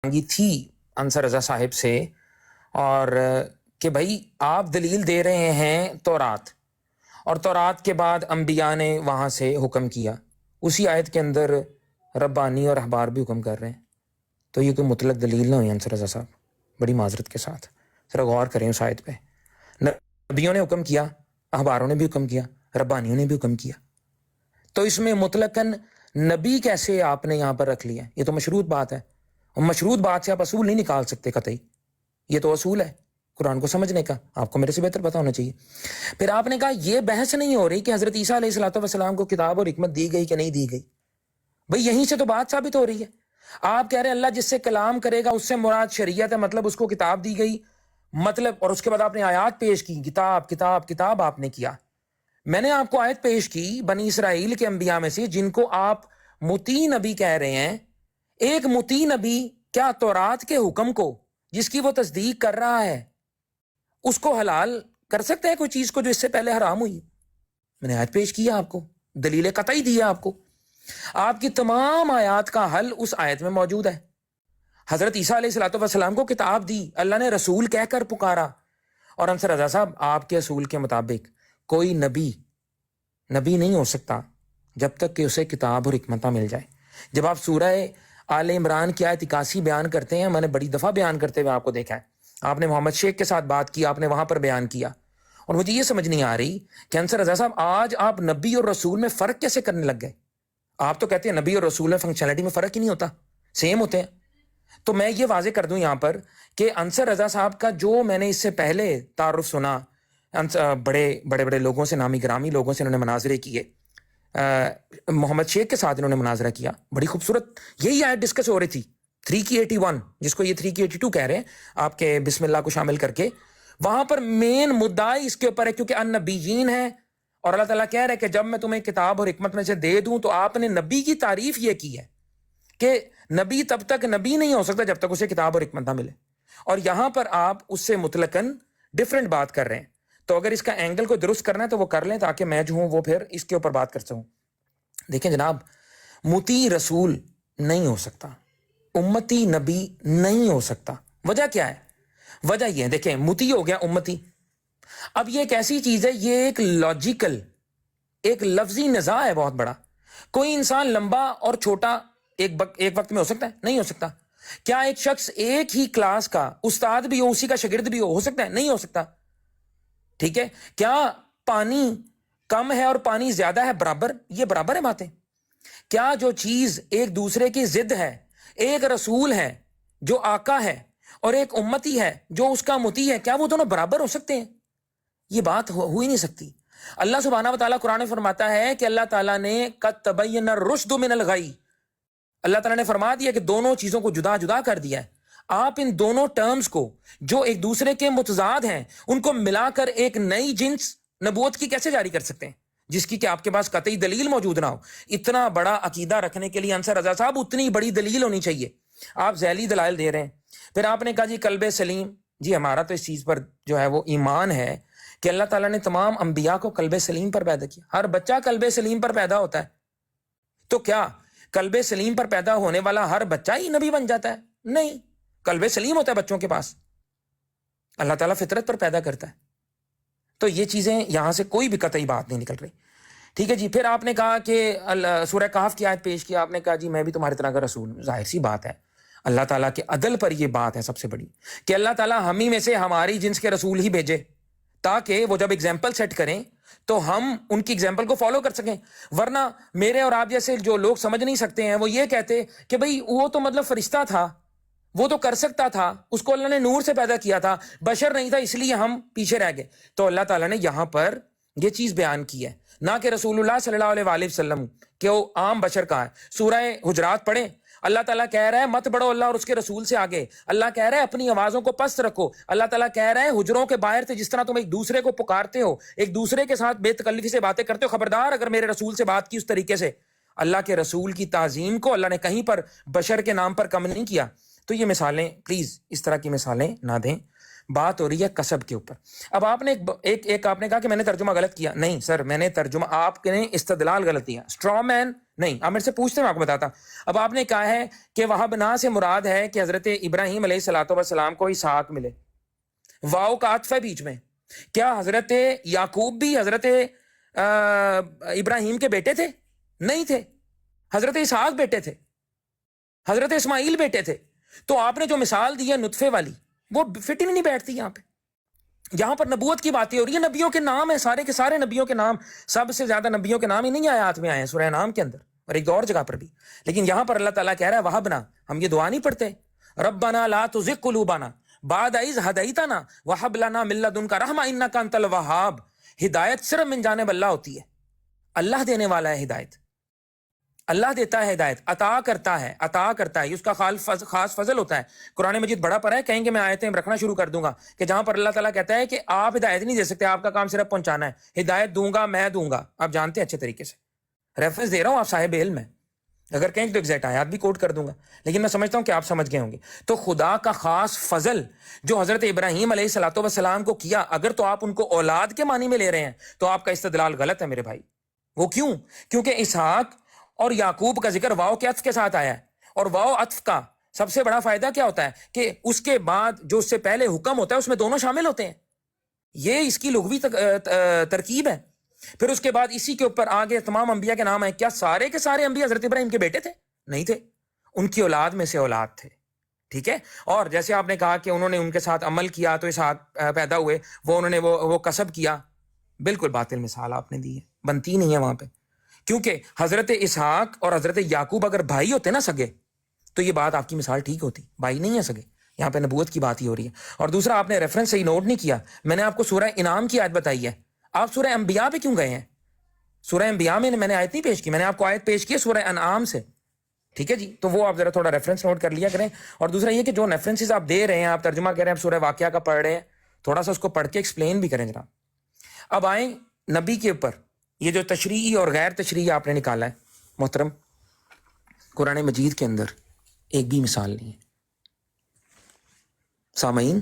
مانگی تھی انصر رضا صاحب سے، اور کہ بھائی آپ دلیل دے رہے ہیں تورات، اور تورات کے بعد انبیاء نے وہاں سے حکم کیا، اسی آیت کے اندر ربانی اور احبار بھی حکم کر رہے ہیں، تو یہ کوئی مطلق دلیل نہ ہوئی انصر رضا صاحب، بڑی معذرت کے ساتھ ذرا غور کریں اس آیت پہ۔ نبیوں نے حکم کیا، احباروں نے بھی حکم کیا، ربانیوں نے بھی حکم کیا، تو اس میں مطلقاً نبی کیسے آپ نے یہاں پر رکھ لیا؟ یہ تو مشروط بات ہے، اور مشروط بات سے آپ اصول نہیں نکال سکتے قطعی، یہ تو اصول ہے قرآن کو سمجھنے کا، آپ کو میرے سے بہتر پتہ ہونا چاہیے۔ پھر آپ نے کہا یہ بحث نہیں ہو رہی کہ حضرت عیسیٰ علیہ السلام کو کتاب اور حکمت دی گئی کہ نہیں دی گئی، بھئی یہیں سے تو بات ثابت ہو رہی ہے۔ آپ کہہ رہے ہیں اللہ جس سے کلام کرے گا اس سے مراد شریعت ہے، مطلب اس کو کتاب دی گئی، مطلب، اور اس کے بعد آپ نے آیات پیش کی، کتاب کتاب کتاب آپ نے کیا۔ میں نے آپ کو آیت پیش کی بنی اسرائیل کے انبیاء میں سے جن کو آپ مطیع نبی کہہ رہے ہیں، ایک مطیع نبی کیا تورات کے حکم کو جس کی وہ تصدیق کر رہا ہے اس کو حلال کر سکتا ہے کوئی چیز کو جو اس سے پہلے حرام ہوئی؟ میں نے آیت پیش کیا، آپ کو دلیل قطعی دی ہے، آپ کو آپ کی تمام آیات کا حل اس آیت میں موجود ہے۔ حضرت عیسیٰ علیہ السلام کو کتاب دی، اللہ نے رسول کہہ کر پکارا، اور انصر رضا صاحب آپ کے اصول کے مطابق کوئی نبی نہیں ہو سکتا جب تک کہ اسے کتاب اور حکمت مل جائے۔ جب آپ سورہ آل عمران کی آیت 81 بیان کرتے ہیں، میں نے بڑی دفعہ بیان کرتے ہوئے آپ کو دیکھا ہے، آپ نے محمد شیخ کے ساتھ بات کی، آپ نے وہاں پر بیان کیا، اور مجھے یہ سمجھ نہیں آ رہی کہ انصر رضا صاحب آج آپ نبی اور رسول میں فرق کیسے کرنے لگ گئے؟ آپ تو کہتے ہیں نبی اور رسول میں فنکشنلٹی میں فرق ہی نہیں ہوتا، سیم ہوتے ہیں۔ تو میں یہ واضح کر دوں یہاں پر کہ انصر رضا صاحب کا جو میں نے اس سے پہلے تعارف سنا، بڑے بڑے لوگوں سے، نامی گرامی لوگوں سے انہوں نے مناظرے کیے، محمد شیخ کے ساتھ انہوں نے مناظرہ کیا، بڑی خوبصورت یہی آیت ڈسکس ہو رہی تھی 3 کی 81، جس کو یہ 3 کی 82 کہہ رہے ہیں آپ کے بسم اللہ کو شامل کر کے، وہاں پر مین مدعا اس کے اوپر ہے کیونکہ النبیین ہے، اور اللہ تعالیٰ کہہ رہے ہیں کہ جب میں تمہیں کتاب اور حکمت میں سے دے دوں تو آپ نے نبی کی تعریف یہ کی ہے کہ نبی تب تک نبی نہیں ہو سکتا جب تک اسے کتاب اور حکمت نہ ملے، اور یہاں پر آپ اس سے مطلقاً ڈفرنٹ بات کر رہے ہیں۔ تو اگر اس کا اینگل کو درست کرنا ہے تو وہ کر لیں تاکہ میں جو ہوں وہ پھر اس کے اوپر بات کر سکوں۔ دیکھیں جناب، مطیع رسول نہیں ہو سکتا، امتی نبی نہیں ہو سکتا۔ وجہ کیا ہے؟ وجہ یہ ہے، دیکھیں مطیع ہو گیا امتی، اب یہ ایک ایسی چیز ہے، یہ ایک لاجیکل، ایک لفظی نزاع ہے بہت بڑا۔ کوئی انسان لمبا اور چھوٹا ایک وقت میں ہو سکتا ہے؟ نہیں ہو سکتا۔ کیا ایک شخص ایک ہی کلاس کا استاد بھی ہو، اسی کا شاگرد بھی ہو سکتا ہے؟ نہیں ہو سکتا، ٹھیک ہے۔ کیا پانی کم ہے اور پانی زیادہ ہے برابر؟ یہ برابر ہے باتیں۔ کیا جو چیز ایک دوسرے کی ضد ہے، ایک رسول ہے جو آقا ہے اور ایک امتی ہے جو اس کا مطیع ہے، کیا وہ دونوں برابر ہو سکتے ہیں؟ یہ بات ہو ہی نہیں سکتی۔ اللہ سبحانہ و تعالیٰ قرآن میں فرماتا ہے کہ اللہ تعالیٰ نے قد تبین الرشد من الغی، اللہ تعالیٰ نے فرما دیا کہ دونوں چیزوں کو جدا جدا کر دیا ہے۔ آپ ان دونوں ٹرمز کو جو ایک دوسرے کے متضاد ہیں ان کو ملا کر ایک نئی جنس نبوت کی کیسے جاری کر سکتے ہیں جس کی کہ آپ کے پاس قطعی دلیل موجود نہ ہو؟ اتنا بڑا عقیدہ رکھنے کے لیے انصر رضا صاحب اتنی بڑی دلیل ہونی چاہیے، آپ ذیلی دلائل دے رہے ہیں۔ پھر آپ نے کہا جی قلب سلیم، جی ہمارا تو اس چیز پر جو ہے وہ ایمان ہے کہ اللہ تعالیٰ نے تمام انبیاء کو قلب سلیم پر پیدا کیا، ہر بچہ قلب سلیم پر پیدا ہوتا ہے۔ تو کیا قلب سلیم پر پیدا ہونے والا ہر بچہ ہی نبی بن جاتا ہے؟ نہیں، قلب سلیم ہوتا ہے بچوں کے پاس، اللہ تعالیٰ فطرت پر پیدا کرتا ہے۔ تو یہ چیزیں یہاں سے کوئی بھی قطعی بات نہیں نکل رہی، ٹھیک ہے جی۔ پھر آپ نے کہا کہ سورہ کہف کی آیت پیش کی، آپ نے کہا جی میں بھی تمہاری طرح کا رسول ہوں۔ ظاہر سی بات ہے، اللہ تعالیٰ کے عدل پر یہ بات ہے سب سے بڑی کہ اللہ تعالیٰ ہم ہی میں سے ہماری جنس کے رسول ہی بھیجے تاکہ وہ جب اگزامپل سیٹ کریں تو ہم ان کی اگزامپل کو فالو کر سکیں، ورنہ میرے اور آپ جیسے جو لوگ سمجھ نہیں سکتے ہیں وہ یہ کہتے کہ بھئی وہ تو مطلب فرشتہ تھا، وہ تو کر سکتا تھا، اس کو اللہ نے نور سے پیدا کیا تھا، بشر نہیں تھا اس لیے ہم پیچھے رہ گئے۔ تو اللہ تعالیٰ نے یہاں پر یہ چیز بیان کی ہے، نہ کہ رسول اللہ صلی اللہ علیہ وآلہ وسلم کہ وہ عام بشر کا ہے۔ سورہ حجرات پڑھیں، اللہ تعالیٰ کہہ رہا ہے مت بڑھو اللہ اور اس کے رسول سے آگے، اللہ کہہ رہا ہے اپنی آوازوں کو پست رکھو، اللہ تعالیٰ کہہ رہا ہے حجروں کے باہر سے جس طرح تم ایک دوسرے کو پکارتے ہو، ایک دوسرے کے ساتھ بے تکلفی سے باتیں کرتے ہو، خبردار اگر میرے رسول سے بات کی اس طریقے سے۔ اللہ کے رسول کی تعظیم کو اللہ نے کہیں پر بشر کے نام پر کم نہیں کیا۔ تو یہ مثالیں پلیز اس طرح کی مثالیں نہ دیں، بات ہو رہی ہے کسب کے اوپر۔ اب آپ نے ایک آپ نے کہا کہ میں نے ترجمہ غلط کیا، نہیں سر، میں نے ترجمہ، آپ نے استدلال غلط دیا، اسٹرا مین نہیں، آپ میرے سے پوچھتے میں آپ کو بتاتا. اب آپ نے کہا ہے کہ وہاں بنا سے مراد ہے کہ حضرت ابراہیم علیہ الصلوۃ والسلام کو اسحاق ملے. واؤ کا عطف ہے بیچ میں. کیا حضرت یعقوب بھی حضرت ابراہیم کے بیٹے تھے؟ نہیں تھے. حضرت اسحاق بیٹے تھے، حضرت اسماعیل بیٹے تھے. تو آپ نے جو مثال دی ہے نطفے والی، وہ فٹ ہی نہیں بیٹھتی یہاں پہ. یہاں پر نبوت کی باتیں ہو رہی ہیں، نبیوں کے نام ہیں، سارے کے سارے نبیوں کے نام. سب سے زیادہ نبیوں کے نام ہی نہیں آیات میں آئے ہیں سورہ نام کے اندر اور ایک اور جگہ پر بھی. لیکن یہاں پر اللہ تعالیٰ کہہ رہا ہے وہبنا. ہم یہ دعا نہیں پڑھتے ربنا لا تزغ قلوبنا بعد اذ ہدیتنا وہب لنا من لدنک رحمہ انک انت الوہاب. ہدایت صرف من جانب اللہ ہوتی ہے. اللہ دینے والا ہے ہدایت، اللہ دیتا ہے ہدایت، عطا کرتا ہے، یہ اس کا خاص فضل ہوتا ہے. قرآن مجید بڑا پڑھا ہے، کہیں گے میں آیتیں رکھنا شروع کر دوں گا کہ جہاں پر اللہ تعالیٰ کہتا ہے کہ آپ ہدایت نہیں دے سکتے، آپ کا کام صرف پہنچانا ہے. ہدایت دوں گا، میں دوں گا. آپ جانتے ہیں اچھے طریقے سے، ریفرنس دے رہا ہوں، آپ صاحب علم ہیں. اگر کہیں تو ایگزیکٹ آیات بھی کوٹ کر دوں گا، لیکن میں سمجھتا ہوں کہ آپ سمجھ گئے ہوں گے. تو خدا کا خاص فضل جو حضرت ابراہیم علیہ الصلوۃ والسلام کو کیا، اگر تو آپ ان کو اولاد کے معنی میں لے رہے ہیں تو آپ کا استدلال غلط ہے میرے بھائی. وہ کیوں؟ کیونکہ اسحاق اور یعقوب کا ذکر واو کے عطف کے ساتھ آیا ہے، اور واو عطف کا سب سے بڑا فائدہ کیا ہوتا ہے کہ اس کے بعد جو اس سے پہلے حکم ہوتا ہے اس میں دونوں شامل ہوتے ہیں. یہ اس کی لغوی ترکیب ہے. پھر اس کے بعد اسی کے اوپر آگے تمام انبیاء کے نام ہیں. کیا سارے کے سارے انبیاء حضرت ابراہیم کے بیٹے تھے؟ نہیں تھے، ان کی اولاد میں سے اولاد تھے. ٹھیک ہے. اور جیسے آپ نے کہا کہ انہوں نے ان کے ساتھ عمل کیا تو اسحاق پیدا ہوئے، وہ انہوں نے وہ کسب کیا، بالکل باطل مثال آپ نے دی ہے، بنتی نہیں ہے وہاں پہ. کیونکہ حضرت اسحاق اور حضرت یعقوب اگر بھائی ہوتے نا سگے تو یہ بات آپ کی مثال ٹھیک ہوتی. بھائی نہیں ہے سگے، یہاں پہ نبوت کی بات ہی ہو رہی ہے. اور دوسرا، آپ نے ریفرنس صحیح نوٹ نہیں کیا. میں نے آپ کو سورہ انعام کی آیت بتائی ہے، آپ سورہ انبیاء پہ کیوں گئے ہیں؟ سورہ انبیاء میں نے آیت نہیں پیش کی، میں نے آپ کو آیت پیش کی ہے سورہ انعام سے. ٹھیک ہے جی. تو وہ آپ ذرا تھوڑا ریفرنس نوٹ کر لیا کریں. اور دوسرا یہ کہ جو ریفرنسز آپ دے رہے ہیں، آپ ترجمہ کر رہے ہیں، آپ سورہ واقعہ کا پڑھ رہے ہیں، تھوڑا سا اس کو پڑھ کے ایکسپلین بھی کریں جناب. اب آئیں نبی کے اوپر. یہ جو تشریعی اور غیر تشریعی آپ نے نکالا ہے محترم، قرآن مجید کے اندر ایک بھی مثال نہیں ہے سامعین،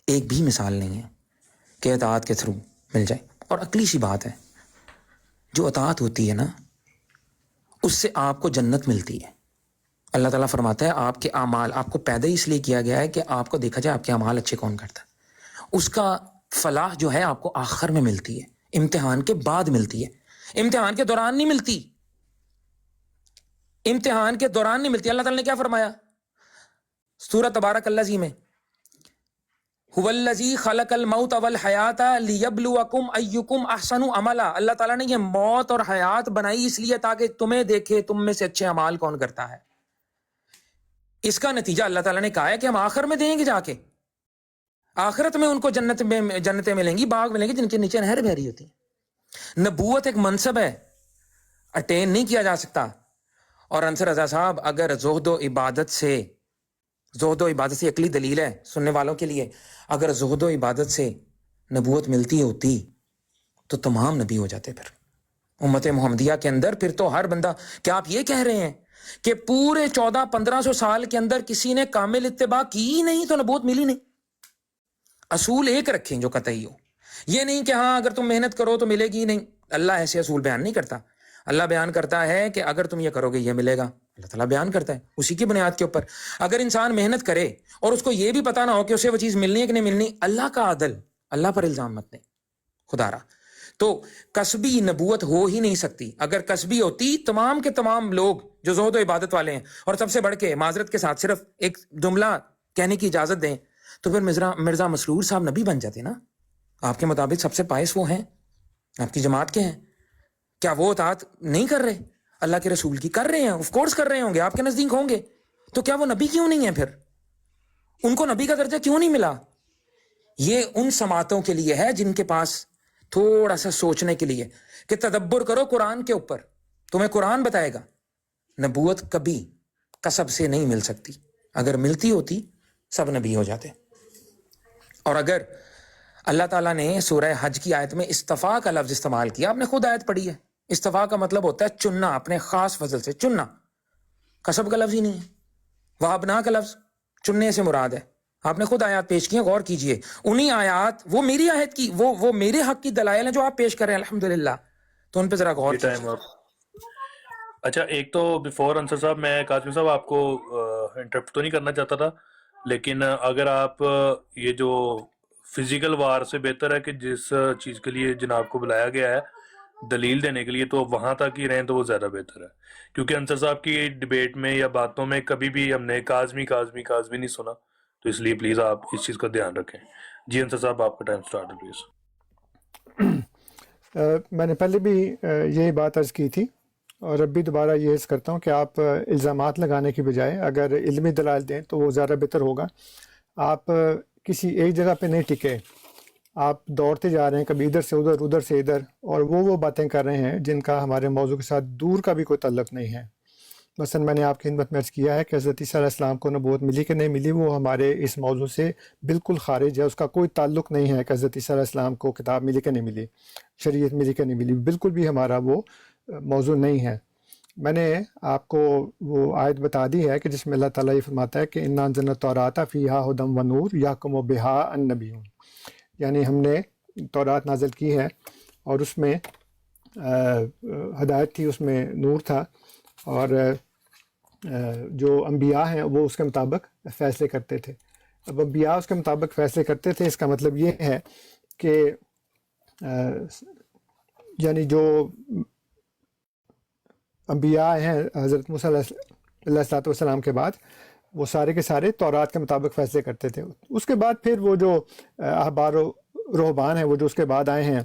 ایک بھی مثال نہیں ہے کہ اطاعت کے تھرو مل جائے. اور عقلی سی بات ہے، جو اطاعت ہوتی ہے نا اس سے آپ کو جنت ملتی ہے. اللہ تعالیٰ فرماتا ہے آپ کے اعمال، آپ کو پیدا ہی اس لیے کیا گیا ہے کہ آپ کو دیکھا جائے آپ کے اعمال اچھے کون کرتا ہے. اس کا فلاح جو ہے آپ کو آخر میں ملتی ہے، امتحان کے بعد ملتی ہے، امتحان کے دوران نہیں ملتی. امتحان کے دوران نہیں ملتی. اللہ تعالیٰ نے کیا فرمایا سورہ تبارک الذی میں، هو الذی خلق الموت والحیات لیبلوکم ایکم احسن عملا. اللہ تعالیٰ نے یہ موت اور حیات بنائی اس لیے تاکہ تمہیں دیکھے تم میں سے اچھے اعمال کون کرتا ہے. اس کا نتیجہ اللہ تعالیٰ نے کہا ہے کہ ہم آخر میں دیں گے، جا کے آخرت میں ان کو جنتیں ملیں گی، باغ ملیں گے جن کے نیچے نہر بہ رہی ہوتی ہیں. نبوت ایک منصب ہے، اٹین نہیں کیا جا سکتا. اور انصر رضا صاحب، اگر زہد و عبادت سے عقلی دلیل ہے سننے والوں کے لیے، اگر زہد و عبادت سے نبوت ملتی ہوتی تو تمام نبی ہو جاتے. پھر امت محمدیہ کے اندر پھر تو ہر بندہ، کیا آپ یہ کہہ رہے ہیں کہ پورے 1400-1500 سال کے اندر کسی نے کامل اتباع کی ہی نہیں تو نبوت ملی نہیں؟ اصول ایک رکھیں جو قطعی ہو، یہ نہیں کہ ہاں اگر تم محنت کرو تو ملے گی نہیں. اللہ ایسے اصول بیان نہیں کرتا. اللہ بیان کرتا ہے کہ اگر تم یہ کرو گے یہ ملے گا. اللہ تعالیٰ بیان کرتا ہے اسی کی بنیاد کے اوپر. اگر انسان محنت کرے اور اس کو یہ بھی پتا نہ ہو کہ اسے وہ چیز ملنی ہے کہ نہیں ملنی، اللہ کا عدل، اللہ پر الزام مت دیں خدا را. تو کسبی نبوت ہو ہی نہیں سکتی. اگر کسبی ہوتی تمام کے تمام لوگ جو زہد و عبادت والے ہیں، اور سب سے بڑھ کے معذرت کے ساتھ صرف ایک جملہ کہنے کی اجازت دیں تو پھر مرزا مسرور صاحب نبی بن جاتے نا. آپ کے مطابق سب سے پائس وہ ہیں، آپ کی جماعت کے ہیں. کیا وہ اطاعت نہیں کر رہے اللہ کے رسول کی؟ کر رہے ہیں، آف کورس کر رہے ہوں گے، آپ کے نزدیک ہوں گے. تو کیا وہ نبی کیوں نہیں ہے؟ پھر ان کو نبی کا درجہ کیوں نہیں ملا؟ یہ ان سماعتوں کے لیے ہے جن کے پاس تھوڑا سا سوچنے کے لیے کہ تدبر کرو قرآن کے اوپر، تمہیں قرآن بتائے گا. نبوت کبھی کسب سے نہیں مل سکتی. اگر ملتی ہوتی سب نبی ہو جاتے. اور اگر اللہ تعالیٰ نے سورہ حج کی آیت میں استفاء کا لفظ استعمال کیا، آپ نے خود آیت پڑھی ہے، استفاء کا مطلب ہوتا ہے چننا، اپنے خاص فضل سے چننا. کسب کا لفظ ہی نہیں ہے. وہابنا کا لفظ چننے سے مراد ہے. آپ نے خود آیات پیش کی ہیں، غور کیجئے. انہی آیات، وہ میری آیت کی، وہ میرے حق کی دلائل ہیں جو آپ پیش کر رہے ہیں الحمدللہ، تو ان پہ ذرا غور کیجئے. اچھا، ایک تو بیفور انصر صاحب، میں قاسم صاحب آپ کو انٹرپٹ تو نہیں کرنا چاہتا تھا، لیکن اگر آپ یہ جو فزیکل وار سے بہتر ہے کہ جس چیز کے لیے جناب کو بلایا گیا ہے دلیل دینے کے لیے، تو وہاں تک ہی رہیں تو وہ زیادہ بہتر ہے، کیونکہ انصر صاحب کی ڈبیٹ میں یا باتوں میں کبھی بھی ہم نے کاظمی کاظمی کاظمی نہیں سنا، تو اس لیے پلیز آپ اس چیز کا دھیان رکھیں۔ جی انصر صاحب، آپ کا ٹائم سٹارٹ ہے پلیز۔ میں نے پہلے بھی یہی بات عرض کی تھی اور اب بھی دوبارہ یہ عرض کرتا ہوں کہ آپ الزامات لگانے کی بجائے اگر علمی دلائل دیں تو وہ زیادہ بہتر ہوگا۔ آپ کسی ایک جگہ پہ نہیں ٹکے، آپ دوڑتے جا رہے ہیں کبھی ادھر سے ادھر ادھر سے ادھر، اور وہ باتیں کر رہے ہیں جن کا ہمارے موضوع کے ساتھ دور کا بھی کوئی تعلق نہیں ہے۔ مثلا میں نے آپ کی خدمت میں عرض کیا ہے کہ حضرت عیسیٰ علیہ السلام کو نبوت ملی کہ نہیں ملی، وہ ہمارے اس موضوع سے بالکل خارج ہے، اس کا کوئی تعلق نہیں ہے کہ حضرت عیسیٰ علیہ السلام کو کتاب ملی کہ نہیں ملی، شریعت ملی کہ نہیں ملی، بالکل بھی ہمارا وہ موضوع نہیں ہے۔ میں نے آپ کو وہ آیت بتا دی ہے کہ جس میں اللہ تعالیٰ یہ فرماتا ہے کہ انا انزلنا التوراۃ فیہا ھدی ونور یحکم بہا النبیون، یعنی ہم نے تورات نازل کی ہے اور اس میں ہدایت تھی، اس میں نور تھا، اور جو انبیاء ہیں وہ اس کے مطابق فیصلے کرتے تھے۔ اب انبیاء اس کے مطابق فیصلے کرتے تھے، اس کا مطلب یہ ہے کہ یعنی جو انبیاء ہیں حضرت موسیٰ علیہ السلام کے بعد، وہ سارے کے سارے تورات کے مطابق فیصلے کرتے تھے۔ اس کے بعد پھر وہ جو احبار و رہبان ہیں، وہ جو اس کے بعد آئے ہیں،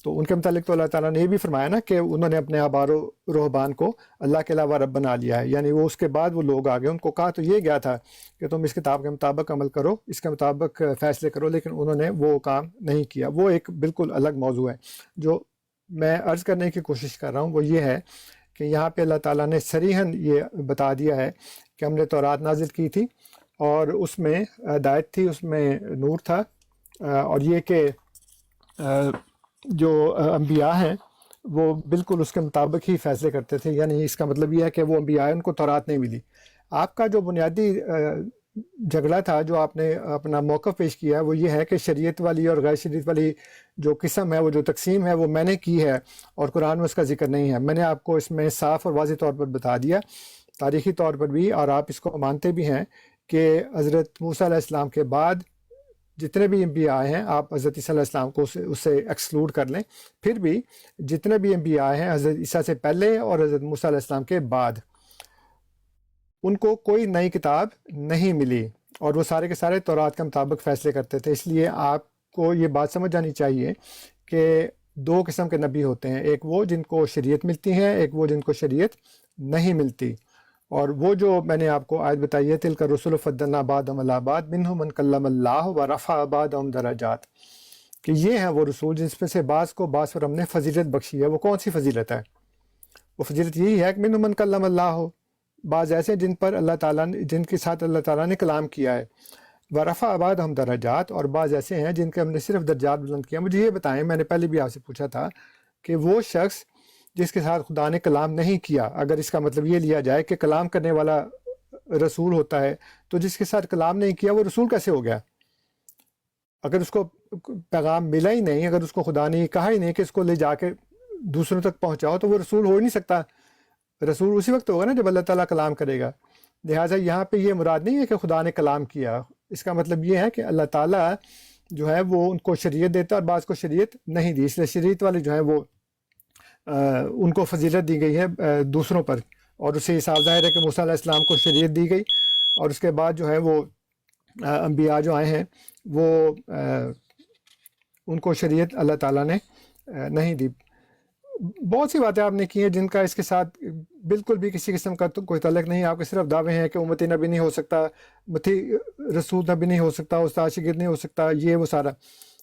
تو ان کے متعلق تو اللہ تعالیٰ نے یہ بھی فرمایا نا کہ انہوں نے اپنے احبار و رہبان کو اللہ کے علاوہ رب بنا لیا ہے، یعنی وہ اس کے بعد وہ لوگ آ گئے، ان کو کہا تو یہ گیا تھا کہ تم اس کتاب کے مطابق عمل کرو، اس کے مطابق فیصلے کرو، لیکن انہوں نے وہ کام نہیں کیا۔ وہ ایک بالکل الگ موضوع ہے۔ جو میں عرض کرنے کی کوشش کر رہا ہوں وہ یہ ہے کہ یہاں پہ اللہ تعالیٰ نے صریحاً یہ بتا دیا ہے کہ ہم نے تورات نازل کی تھی اور اس میں ہدایت تھی، اس میں نور تھا، اور یہ کہ جو انبیاء ہیں وہ بالکل اس کے مطابق ہی فیصلے کرتے تھے، یعنی اس کا مطلب یہ ہے کہ وہ انبیاء ان کو تورات نہیں ملی۔ آپ کا جو بنیادی جھگڑا تھا، جو آپ نے اپنا موقف پیش کیا ہے، وہ یہ ہے کہ شریعت والی اور غیر شریعت والی جو قسم ہے، وہ جو تقسیم ہے وہ میں نے کی ہے اور قرآن میں اس کا ذکر نہیں ہے۔ میں نے آپ کو اس میں صاف اور واضح طور پر بتا دیا، تاریخی طور پر بھی، اور آپ اس کو مانتے بھی ہیں کہ حضرت موسیٰ علیہ السلام کے بعد جتنے بھی انبیاء آئے ہیں، آپ حضرت عیسیٰ علیہ السلام کو اس سے ایکسکلوڈ کر لیں، پھر بھی جتنے بھی انبیاء آئے ہیں حضرت عیسیٰ سے پہلے اور حضرت موسیٰ علیہ السلام کے بعد، ان کو کوئی نئی کتاب نہیں ملی اور وہ سارے کے سارے تورات کے مطابق فیصلے کرتے تھے۔ اس لیے آپ کو یہ بات سمجھ جانی چاہیے کہ دو قسم کے نبی ہوتے ہیں، ایک وہ جن کو شریعت ملتی ہے، ایک وہ جن کو شریعت نہیں ملتی۔ اور وہ جو میں نے آپ کو آیت بتائی ہے، تِلْکَ الرُّسُلُ فَضَّلْنَا بَعْضَهُمْ عَلَىٰ بَعْضٍ مِّنْهُم مَّن كَلَّمَ اللَّهُ وَرَفَعَ بَعْضَهُمْ دَرَجَاتٍ، کہ یہ ہیں وہ رسول جس میں سے بعض کو بعض پر ہم نے فضیلت بخشی ہے۔ وہ کون سی فضیلت ہے؟ وہ فضیلت یہی ہے کہ مِّنْهُم مَّن كَلَّمَ اللَّهُ، بعض ایسے جن پر اللہ تعالیٰ نے، جن کے ساتھ اللہ تعالیٰ نے کلام کیا ہے، وَرَفَعَ بَعْضَهُمْ دَرَجَاتٍ، اور بعض ایسے ہیں جن کے ہم نے صرف درجات بلند کیا۔ مجھے یہ بتائیں، میں نے پہلے بھی آپ سے پوچھا تھا کہ وہ شخص جس کے ساتھ خدا نے کلام نہیں کیا، اگر اس کا مطلب یہ لیا جائے کہ کلام کرنے والا رسول ہوتا ہے، تو جس کے ساتھ کلام نہیں کیا وہ رسول کیسے ہو گیا؟ اگر اس کو پیغام ملا ہی نہیں، اگر اس کو خدا نے کہا ہی نہیں کہ اس کو لے جا کے دوسروں تک پہنچاؤ، تو وہ رسول ہو ہی نہیں سکتا۔ رسول اسی وقت ہوگا نا جب اللہ تعالیٰ کلام کرے گا۔ لہٰذا یہاں پہ یہ مراد نہیں ہے کہ خدا نے کلام کیا، اس کا مطلب یہ ہے کہ اللہ تعالیٰ جو ہے وہ ان کو شریعت دیتا ہے اور بعض کو شریعت نہیں دی، اس لیے شریعت والے جو ہیں وہ ان کو فضیلت دی گئی ہے دوسروں پر، اور اس سے یہ صاف ظاہر ہے کہ موسیٰ علیہ السلام کو شریعت دی گئی، اور اس کے بعد جو ہے وہ انبیاء جو آئے ہیں وہ ان کو شریعت اللہ تعالیٰ نے نہیں دی۔ بہت سی باتیں آپ نے کی ہیں جن کا اس کے ساتھ بالکل بھی کسی قسم کا تو کوئی تعلق نہیں۔ آپ کے صرف دعوے ہیں کہ امتی نبی نہیں ہو سکتا، امتی رسول نبی نہیں ہو سکتا، استاد شاگرد نہیں ہو سکتا، یہ وہ سارا۔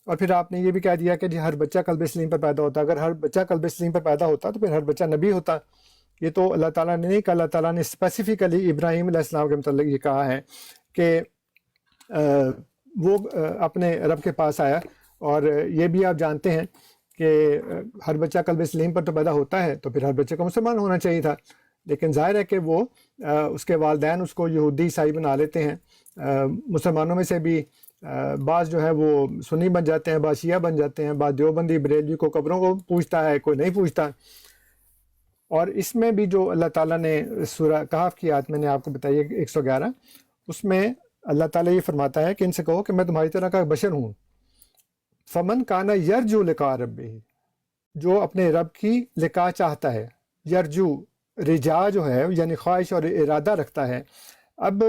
اور پھر آپ نے یہ بھی کہہ دیا کہ جی ہر بچہ قلب سلیم پر پیدا ہوتا، اگر ہر بچہ قلب سلیم پر پیدا ہوتا تو پھر ہر بچہ نبی ہوتا۔ یہ تو اللہ تعالیٰ نے نہیں کہا، اللہ تعالیٰ نے اسپیسیفکلی ابراہیم علیہ السلام کے متعلق یہ کہا ہے کہ وہ اپنے رب کے پاس آیا، اور یہ بھی آپ جانتے ہیں کہ ہر بچہ قلب سلیم پر تو پیدا ہوتا ہے، تو پھر ہر بچے کو مسلمان ہونا چاہیے تھا، لیکن ظاہر ہے کہ وہ اس کے والدین اس کو یہودی عیسائی بنا لیتے ہیں۔ مسلمانوں میں سے بھی بعض جو ہے وہ سنی بن جاتے ہیں، بعض شیعہ بن جاتے ہیں، بعض دیوبندی بریلوی کو قبروں کو پوچھتا ہے، کوئی نہیں پوچھتا۔ اور اس میں بھی جو اللہ تعالیٰ نے سورہ کہف کی آیت میں نے آپ کو بتائی ہے 111، اس میں اللہ تعالیٰ یہ فرماتا ہے کہ ان سے کہو کہ میں تمہاری طرح کا بشر ہوں، فمن کانا یرجو لقاء ربہ، جو اپنے رب کی لقاء چاہتا ہے، یرجو رجا جو ہے یعنی خواہش اور ارادہ رکھتا ہے۔ اب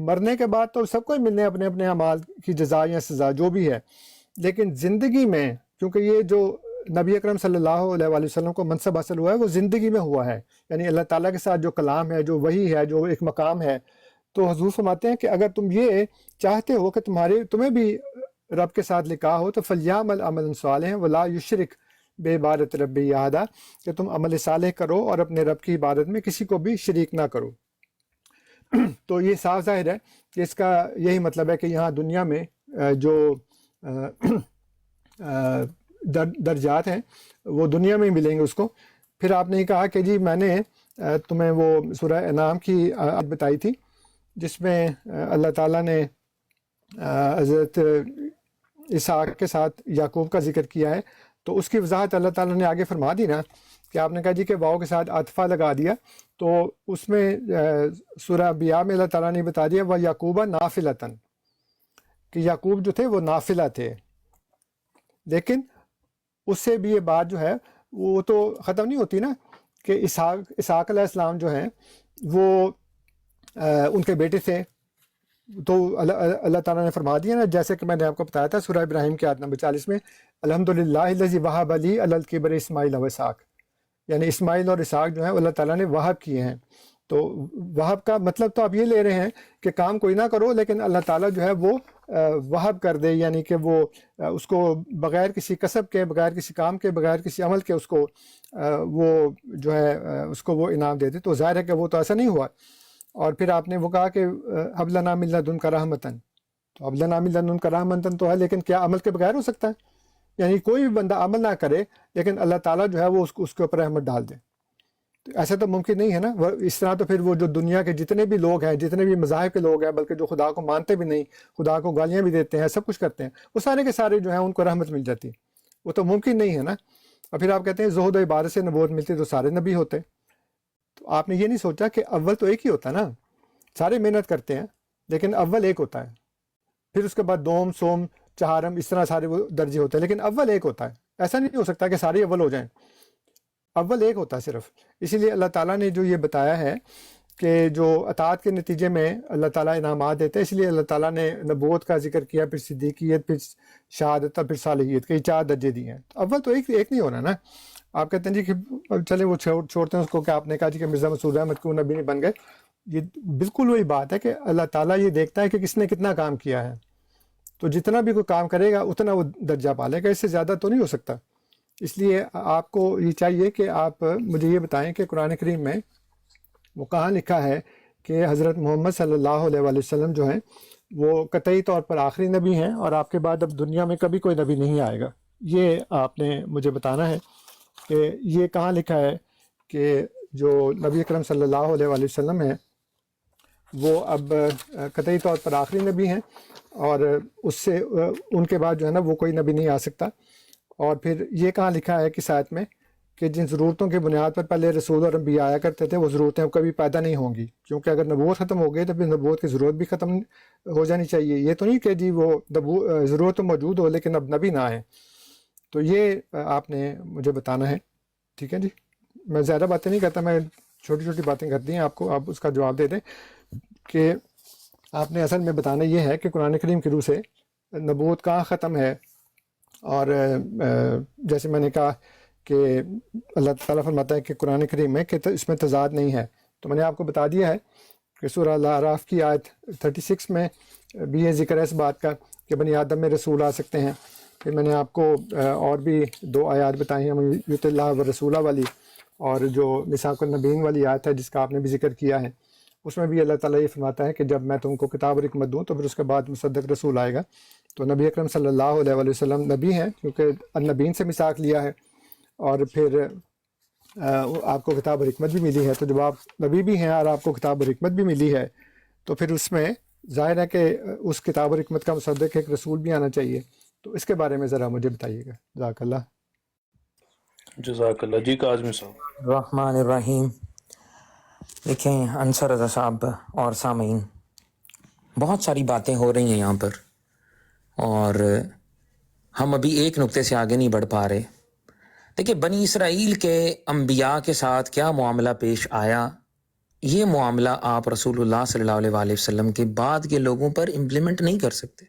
مرنے کے بعد تو سب کو ہی ملنے اپنے اپنے اعمال کی جزا یا سزا جو بھی ہے، لیکن زندگی میں کیونکہ یہ جو نبی اکرم صلی اللہ علیہ وآلہ وسلم کو منصب حاصل ہوا ہے وہ زندگی میں ہوا ہے، یعنی اللہ تعالیٰ کے ساتھ جو کلام ہے، جو وحی ہے، جو ایک مقام ہے، تو حضور فرماتے ہیں کہ اگر تم یہ چاہتے ہو کہ تمہیں بھی رب کے ساتھ لقاء ہو تو فلیعمل عملا صالحا ولا یشرک بعبادۃ ربہ احدا، کہ تم عمل صالح کرو اور اپنے رب کی عبادت میں کسی کو بھی شریک نہ کرو۔ تو یہ صاف ظاہر ہے کہ اس کا یہی مطلب ہے کہ یہاں دنیا میں جو درجات ہیں وہ دنیا میں ہی ملیں گے اس کو۔ پھر آپ نے کہا کہ جی میں نے تمہیں وہ سورہ انعام کی آیت بتائی تھی جس میں اللہ تعالیٰ نے حضرت اسحاق کے ساتھ یعقوب کا ذکر کیا ہے، تو اس کی وضاحت اللہ تعالیٰ نے آگے فرما دی نا، کہ آپ نے کہا جی کہ واؤ کے ساتھ عطفہ لگا دیا، تو اس میں سورہ انبیاء میں اللہ تعالیٰ نے بتا دیا وہ یعقوبہ نافلتاً، کہ یعقوب جو تھے وہ نافلہ تھے، لیکن اس سے بھی یہ بات جو ہے وہ تو ختم نہیں ہوتی نا، کہ اسحاق علیہ السلام جو ہیں وہ ان کے بیٹے تھے، تو اللہ تعالیٰ نے فرما دیا نا، جیسے کہ میں نے آپ کو بتایا تھا سورہ ابراہیم کی آیت نمبر 40 میں، الحمدللہ الذی وہب لی علی الکبر اسماعیل و اسحاق، یعنی اسماعیل اور اسحاق جو ہیں اللہ تعالیٰ نے وہب کیے ہیں۔ تو وہب کا مطلب تو آپ یہ لے رہے ہیں کہ کام کوئی نہ کرو لیکن اللہ تعالیٰ جو ہے وہ وہب کر دے، یعنی کہ وہ اس کو بغیر کسی کسب کے، بغیر کسی کام کے، بغیر کسی عمل کے اس کو وہ جو ہے اس کو وہ انعام دے دے۔ تو ظاہر ہے کہ وہ تو ایسا نہیں ہوا۔ اور پھر آپ نے وہ کہا کہ اب لنا من لدنک رحمتاً، تو اب لنا من لدنک رحمتاً تو ہے، لیکن کیا عمل کے بغیر ہو سکتا ہے؟ یعنی کوئی بھی بندہ عمل نہ کرے لیکن اللہ تعالیٰ جو ہے وہ اس کے اوپر رحمت ڈال دے، تو ایسا تو ممکن نہیں ہے نا۔ اس طرح تو پھر وہ جو دنیا کے جتنے بھی لوگ ہیں، جتنے بھی مذاہب کے لوگ ہیں، بلکہ جو خدا کو مانتے بھی نہیں، خدا کو گالیاں بھی دیتے ہیں، سب کچھ کرتے ہیں، وہ سارے کے سارے جو ہیں ان کو رحمت مل جاتی، وہ تو ممکن نہیں ہے نا۔ اور پھر آپ کہتے ہیں زہد و عبادت سے نبوت ملتی تو سارے نبی ہوتے، تو آپ نے یہ نہیں سوچا کہ اول تو ایک ہی ہوتا نا، سارے محنت کرتے ہیں لیکن اول ایک ہوتا ہے، پھر اس کے بعد دوم، سوم، چہارم، اس طرح سارے وہ درجے ہوتے ہیں، لیکن اول ایک ہوتا ہے۔ ایسا نہیں ہو سکتا کہ سارے اول ہو جائیں، اول ایک ہوتا ہے صرف۔ اسی لیے اللہ تعالیٰ نے جو یہ بتایا ہے کہ جو اطاعت کے نتیجے میں اللہ تعالیٰ انعامات دیتے ہیں، اس لیے اللہ تعالیٰ نے نبوت کا ذکر کیا، پھر صدیقیت، پھر شہادت، پھر صالحیت کے 4 درجے دیے ہیں۔ تو اول تو ایک نہیں ہونا نا۔ آپ کہتے ہیں جی کہ چلیں وہ چھوڑتے ہیں اس کو، کہ آپ نے کہا جی کہ مرزا مسعود احمد کیوں نبی نہیں بن گئے۔ یہ بالکل وہی بات ہے کہ اللہ تعالیٰ یہ دیکھتا ہے کہ کس نے کتنا کام کیا ہے، تو جتنا بھی کوئی کام کرے گا اتنا وہ درجہ پالے گا، اس سے زیادہ تو نہیں ہو سکتا۔ اس لیے آپ کو یہ چاہیے کہ آپ مجھے یہ بتائیں کہ قرآن کریم میں وہ کہاں لکھا ہے کہ حضرت محمد صلی اللہ علیہ وآلہ وسلم جو ہیں وہ قطعی طور پر آخری نبی ہیں اور آپ کے بعد اب دنیا میں کبھی کوئی نبی نہیں آئے گا۔ یہ آپ نے مجھے بتانا ہے کہ یہ کہاں لکھا ہے کہ جو نبی اکرم صلی اللہ علیہ وآلہ وسلم ہیں وہ اب قطعی طور پر آخری نبی ہیں، اور اس سے ان کے بعد جو ہے نا وہ کوئی نبی نہیں آ سکتا۔ اور پھر یہ کہاں لکھا ہے کس آیت میں کہ جن ضرورتوں کی بنیاد پر پہلے رسول اور انبیاء آیا کرتے تھے وہ ضرورتیں اب کبھی پیدا نہیں ہوں گی، کیونکہ اگر نبوت ختم ہو گئی تو پھر نبوت کی ضرورت بھی ختم ہو جانی چاہیے۔ یہ تو نہیں کہ جی وہ ضرورت تو موجود ہو لیکن اب نبی نہ آئے۔ تو یہ آپ نے مجھے بتانا ہے، ٹھیک ہے جی۔ میں زیادہ باتیں نہیں کرتا، میں چھوٹی چھوٹی باتیں کرتی ہیں، آپ کو آپ اس کا جواب دے دیں کہ آپ نے اصل میں بتانا یہ ہے کہ قرآن کریم کی روح سے نبوت کہاں ختم ہے۔ اور جیسے میں نے کہا کہ اللہ تعالیٰ فرماتا ہے کہ قرآن کریم میں کہ اس میں تضاد نہیں ہے، تو میں نے آپ کو بتا دیا ہے کہ سورہ الاعراف کی آیت 36 میں بھی یہ ذکر ہے اس بات کا کہ بنی آدم میں رسول آ سکتے ہیں۔ پھر میں نے آپ کو اور بھی 2 آیات بتائی ہیں، یُطِیعُ اللَّهَ وَرَسُولَهُ والی، اور جو میثاق النبیین والی آیت ہے جس کا آپ نے بھی ذکر کیا ہے، اس میں بھی اللہ تعالیٰ یہ فرماتا ہے کہ جب میں تم کو کتاب اور حکمت دوں تو پھر اس کے بعد مصدق رسول آئے گا۔ تو نبی اکرم صلی اللہ علیہ وآلہ وسلم نبی ہیں کیونکہ النبیین سے میثاق لیا ہے، اور پھر آپ کو کتاب اور حکمت بھی ملی ہے۔ تو جب آپ نبی بھی ہیں اور آپ کو کتاب اور حکمت بھی ملی ہے تو پھر اس میں ظاہر ہے کہ اس کتاب اور حکمت کا مصدق ایک رسول بھی آنا چاہیے۔ تو اس کے بارے میں ذرا مجھے بتائیے گا، جزاک اللہ۔ جزاک اللہ جی کاظمی صاحب. الرحمن الرحیم. دیکھیں انصر رضا صاحب اور سامعین، بہت ساری باتیں ہو رہی ہیں یہاں پر، اور ہم ابھی ایک نقطے سے آگے نہیں بڑھ پا رہے. دیکھیں بنی اسرائیل کے انبیاء کے ساتھ کیا معاملہ پیش آیا، یہ معاملہ آپ رسول اللہ صلی اللہ علیہ وآلہ وسلم کے بعد کے لوگوں پر امپلیمنٹ نہیں کر سکتے.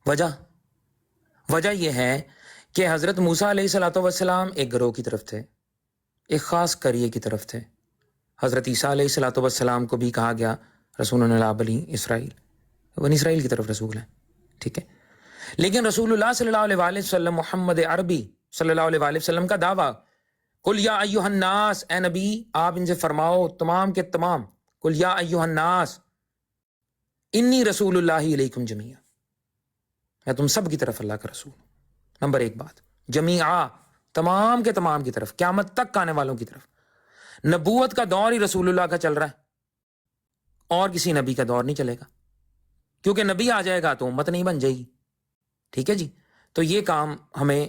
وجہ یہ ہے کہ حضرت موسیٰ علیہ الصلوۃ والسلام ایک گروہ کی طرف تھے، ایک خاص قریے کی طرف تھے. حضرت عیسیٰ علیہ الصلوۃ والسلام کو بھی کہا گیا رسول اللہ بنی اسرائیل، بنی اسرائیل کی طرف رسول ہیں، ٹھیک ہے. لیکن رسول اللہ صلی اللہ علیہ وآلہ وسلم، محمد عربی صلی اللہ علیہ وآلہ وسلم کا دعویٰ، قل یا ایھا الناس، اے نبی آپ ان سے فرماؤ تمام کے تمام، قل یا ایھا الناس انی رسول اللہ علیکم جمیعا، میں تم سب کی طرف اللہ کا رسول. نمبر ایک بات، جمیعا تمام کے تمام کی طرف، قیامت تک آنے والوں کی طرف. نبوت کا دور ہی رسول اللہ کا چل رہا ہے، اور کسی نبی کا دور نہیں چلے گا، کیونکہ نبی آ جائے گا تو امت نہیں بن جائے گی. ٹھیک ہے جی، تو یہ کام ہمیں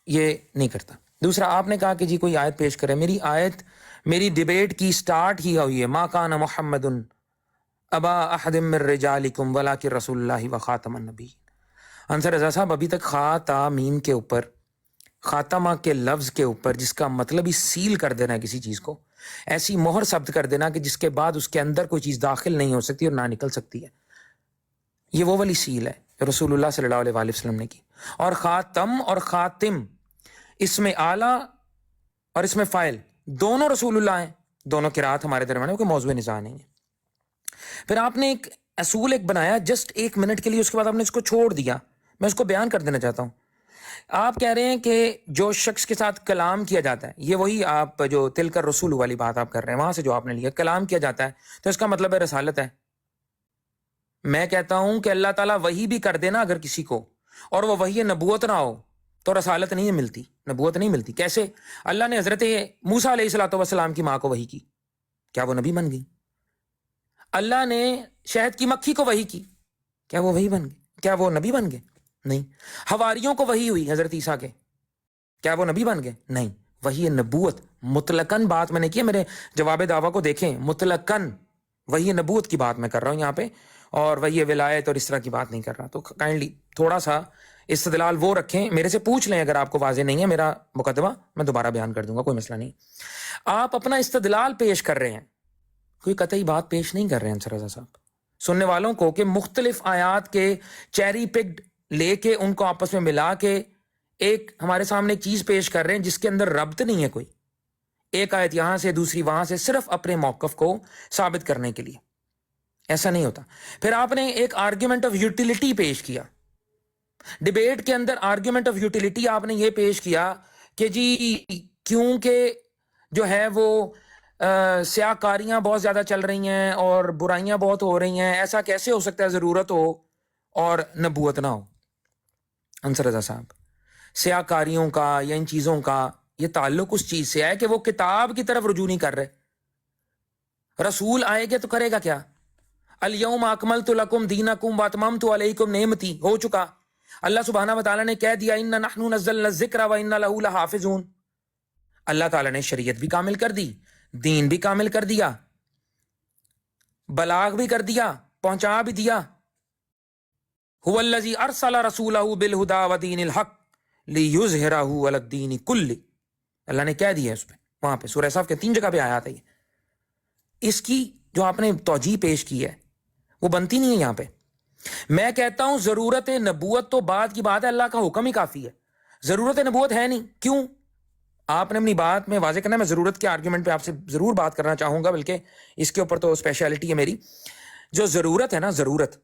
یہ نہیں کرتا. دوسرا آپ نے کہا کہ جی کوئی آیت پیش کرے. میری ڈیبیٹ کی سٹارٹ ہی ہوئی ہے ما کان محمد ابا احد من رجالکم ولکن رسول اللہ وخاتم النبی. انصر رضا صاحب ابھی تک خاتمین کے اوپر، خاتمہ کے لفظ کے اوپر، جس کا مطلب ہی سیل کر دینا ہے کسی چیز کو، ایسی مہر ثبت کر دینا کہ جس کے بعد اس کے اندر کوئی چیز داخل نہیں ہو سکتی اور نہ نکل سکتی ہے، یہ وہ والی سیل ہے جو رسول اللہ صلی اللہ علیہ وآلہ وسلم نے کی. اور خاتم اور خاتم، اس میں اعلیٰ اور اس میں فاعل دونوں رسول اللہ ہیں. دونوں قرات ہمارے درمیان کوئی موضوع نزاع نہیں ہے. پھر آپ نے ایک اصول بنایا جسٹ 1 منٹ کے لیے، اس کے بعد آپ نے اس کو چھوڑ دیا. میں اس کو بیان کر دینا چاہتا ہوں. آپ کہہ رہے ہیں کہ جو شخص کے ساتھ کلام کیا جاتا ہے، یہ وہی آپ جو تلک الرسول والی بات آپ کر رہے ہیں، وہاں سے جو آپ نے لیا کلام کیا جاتا ہے تو اس کا مطلب ہے رسالت ہے. میں کہتا ہوں کہ اللہ تعالیٰ وحی بھی کر دینا اگر کسی کو، اور وہ وحی نبوت نہ ہو تو رسالت نہیں ملتی، نبوت نہیں ملتی. کیسے؟ اللہ نے حضرت موسیٰ علیہ الصلوۃ والسلام کی ماں کو وحی کی، کیا وہ نبی بن گئی؟ اللہ نے شہد کی مکھی کو وحی کی، کیا وہ وحی بن گئی؟ کیا وہ نبی بن گئے؟ نہیں. حواریوں کو وحی ہوئی حضرت عیسیٰ کے، کیا وہ نبی بن گئے؟ نہیں. وحی نبوت مطلقاً بات میں نے کی، میرے جواب دعویٰ کو دیکھیں، مطلقاً وحی نبوت کی بات میں کر رہا ہوں یہاں پہ، اور وحی ولایت اور اس طرح کی بات نہیں کر رہا. تو کائنڈلی تھوڑا سا استدلال وہ رکھیں، میرے سے پوچھ لیں اگر آپ کو واضح نہیں ہے میرا مقدمہ، میں دوبارہ بیان کر دوں گا، کوئی مسئلہ نہیں. آپ اپنا استدلال پیش کر رہے ہیں، کوئی قطعی بات پیش نہیں کر رہے ہیں انصر رضا صاحب. سننے والوں کو کہ مختلف آیات کے چیری پکڈ لے کے ان کو آپس میں ملا کے ایک ہمارے سامنے چیز پیش کر رہے ہیں جس کے اندر ربط نہیں ہے کوئی، ایک آیت یہاں سے دوسری وہاں سے، صرف اپنے موقف کو ثابت کرنے کے لیے. ایسا نہیں ہوتا. پھر آپ نے ایک آرگیومنٹ آف یوٹیلیٹی پیش کیا ڈیبیٹ کے اندر. آرگیومنٹ آف یوٹیلیٹی آپ نے یہ پیش کیا کہ جی کیونکہ جو ہے وہ سیاہ کاریاں بہت زیادہ چل رہی ہیں اور برائیاں بہت ہو رہی ہیں، ایسا کیسے ہو سکتا ہے ضرورت ہو اور نبوت نہ ہو. انصر رضا صاحب، سیاہ کاریوں کا یا ان چیزوں کا یہ تعلق اس چیز سے ہے کہ وہ کتاب کی طرف رجوع نہیں کر رہے. رسول آئے گا تو کرے گا کیا؟ الیوم اکملت لکم دینکم واتممت علیکم نعمتی، ہو چکا. اللہ سبحانہ وتعالیٰ نے کہہ دیا انا نحن نزلنا الذکر وانا لہ لحافظون. اللہ تعالیٰ نے شریعت بھی کامل کر دی، دین بھی کامل کر دیا، بلاغ بھی کر دیا، پہنچا بھی دیا. هو الذی ارسل رسولہ بالہدی ودین الحق لیظہرہ علی الدین کلہ. اللہ نے کہہ دیا اس پہ، وہاں پہ سورہ صف کے 3 جگہ پہ آیات ہے. اس کی جو آپ نے توجیہ پیش کی ہے وہ بنتی نہیں ہے یہاں پہ. میں کہتا ہوں ضرورت نبوت تو بعد کی بات ہے، اللہ کا حکم ہی کافی ہے. ضرورت نبوت ہے نہیں. کیوں؟ آپ نے اپنی بات میں واضح کرنا ہے. میں ضرورت کے آرگیومنٹ پہ آپ سے ضرور بات کرنا چاہوں گا، بلکہ اس کے اوپر تو اسپیشلٹی ہے میری. جو ضرورت ہے نا، ضرورت،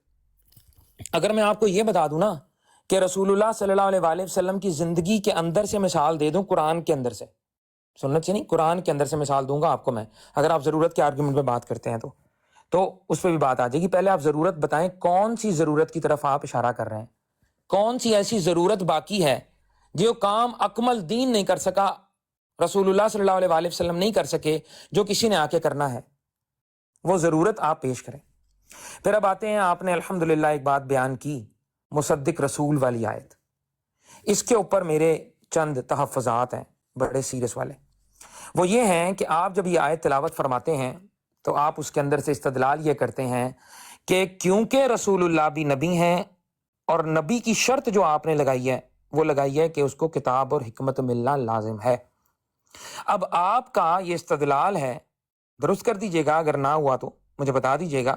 اگر میں آپ کو یہ بتا دوں نا کہ رسول اللہ صلی اللہ علیہ وآلہ وسلم کی زندگی کے اندر سے مثال دے دوں، قرآن کے اندر سے، سنت سے نہیں، قرآن کے اندر سے مثال دوں گا آپ کو میں، اگر آپ ضرورت کے آرگیومنٹ پہ بات کرتے ہیں تو اس پہ بھی بات آ جائے گی. پہلے آپ ضرورت بتائیں، کون سی ضرورت کی طرف آپ اشارہ کر رہے ہیں؟ کون سی ایسی ضرورت باقی ہے جو کام اکمل دین نہیں کر سکا، رسول اللہ صلی اللہ علیہ وآلہ وسلم نہیں کر سکے، جو کسی نے آ کے کرنا ہے؟ وہ ضرورت آپ پیش کریں. پھر اب آتے ہیں، آپ نے الحمدللہ ایک بات بیان کی، مصدق رسول والی آیت. اس کے اوپر میرے چند تحفظات ہیں. بڑے سیریس والے، وہ یہ ہیں کہ آپ جب یہ آیت تلاوت فرماتے ہیں تو آپ اس کے اندر سے استدلال یہ کرتے ہیں کہ کیونکہ رسول اللہ بھی نبی ہیں اور نبی کی شرط جو آپ نے لگائی ہے وہ لگائی ہے کہ اس کو کتاب اور حکمت ملنا لازم ہے۔ اب آپ کا یہ استدلال ہے، درست کر دیجئے گا، اگر نہ ہوا تو مجھے بتا دیجئے گا،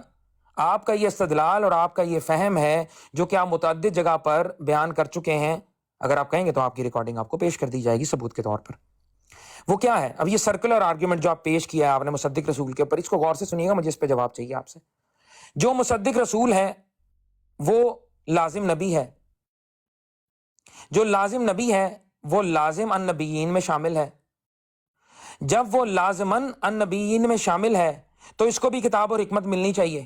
آپ کا یہ استدلال اور آپ کا یہ فہم ہے جو کہ آپ متعدد جگہ پر بیان کر چکے ہیں، اگر آپ کہیں گے تو آپ کی ریکارڈنگ آپ کو پیش کر دی جائے گی ثبوت کے طور پر۔ وہ کیا ہے؟ اب یہ سرکلر آرگیومنٹ جو آپ پیش کیا ہے آپ نے مصدق رسول کے اوپر، اس کو غور سے سنیے گا، مجھے اس پہ جواب چاہیے آپ سے۔ جو مصدق رسول ہے وہ لازم نبی ہے، جو لازم نبی ہے وہ لازم النبیین میں شامل ہے۔ جب وہ لازماً النبیین میں شامل ہے تو اس کو بھی کتاب اور حکمت ملنی چاہیے۔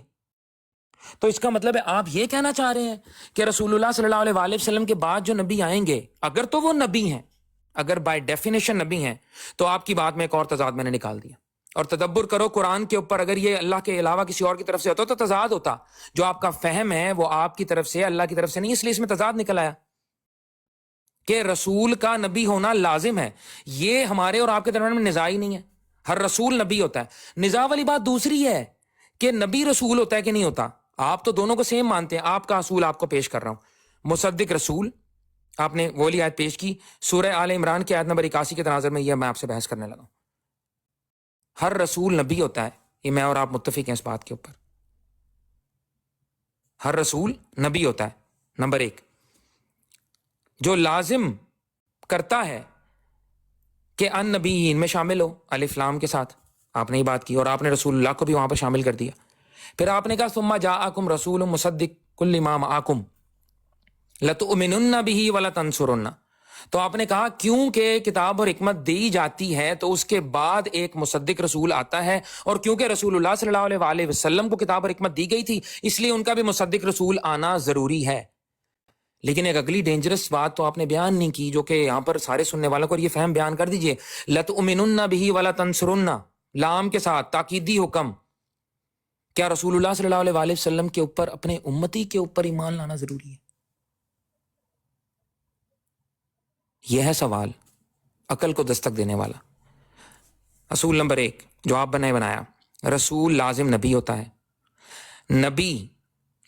تو اس کا مطلب ہے آپ یہ کہنا چاہ رہے ہیں کہ رسول اللہ صلی اللہ علیہ وآلہ وسلم کے بعد جو نبی آئیں گے اگر تو وہ نبی ہیں، اگر بائی ڈیفینیشن نبی ہیں، تو آپ کی بات میں ایک اور تضاد میں نے نکال دیا۔ اور تدبر کرو قرآن کے اوپر، اگر یہ اللہ کے علاوہ کسی اور کی طرف سے ہوتا تو تضاد ہوتا، جو آپ کا فہم ہے وہ آپ کی طرف سے اللہ کی طرف سے نہیں، اس لیے اس میں تضاد نکل آیا کہ رسول کا نبی ہونا لازم ہے۔ یہ ہمارے اور آپ کے درمیان میں نزاع ہی نہیں ہے، ہر رسول نبی ہوتا ہے۔ نزاع والی بات دوسری ہے کہ نبی رسول ہوتا ہے کہ نہیں ہوتا، آپ تو دونوں کو سیم مانتے ہیں۔ آپ کا اصول آپ کو پیش کر رہا ہوں، مصدق رسول، آپ نے وہ والی آیت پیش کی سورہ آل عمران کی آیت نمبر 81 کے تناظر میں، یہ میں آپ سے بحث کرنے لگا ہوں۔ ہر رسول نبی ہوتا ہے، یہ میں اور آپ متفق ہیں اس بات کے اوپر، ہر رسول نبی ہوتا ہے۔ نمبر ایک، جو لازم کرتا ہے کہ ان نبیین میں شامل ہو الف لام کے ساتھ، آپ نے یہ بات کی اور آپ نے رسول اللہ کو بھی وہاں پر شامل کر دیا۔ پھر آپ نے کہا ثم جاءکم رسول مصدق کل ما معکم لتؤمنن به ولتنصرن، تو آپ نے کہا کیونکہ کتاب اور حکمت دی جاتی ہے تو اس کے بعد ایک مصدق رسول آتا ہے، اور کیونکہ رسول اللہ صلی اللہ علیہ وآلہ وسلم کو کتاب اور حکمت دی گئی تھی اس لیے ان کا بھی مصدق رسول آنا ضروری ہے۔ لیکن ایک اگلی ڈینجرس بات تو آپ نے بیان نہیں کی، جو کہ یہاں پر سارے سننے والوں کو یہ فہم بیان کر دیجئے، لتؤمنن به ولتنصرن، لام کے ساتھ تاکیدی حکم، کیا رسول اللہ صلی اللہ علیہ وآلہ وسلم کے اوپر، اپنے امتی کے اوپر ایمان لانا ضروری ہے؟ یہ ہے سوال عقل کو دستک دینے والا۔ اصول نمبر ایک جو آپ بنایا، رسول لازم نبی ہوتا ہے، نبی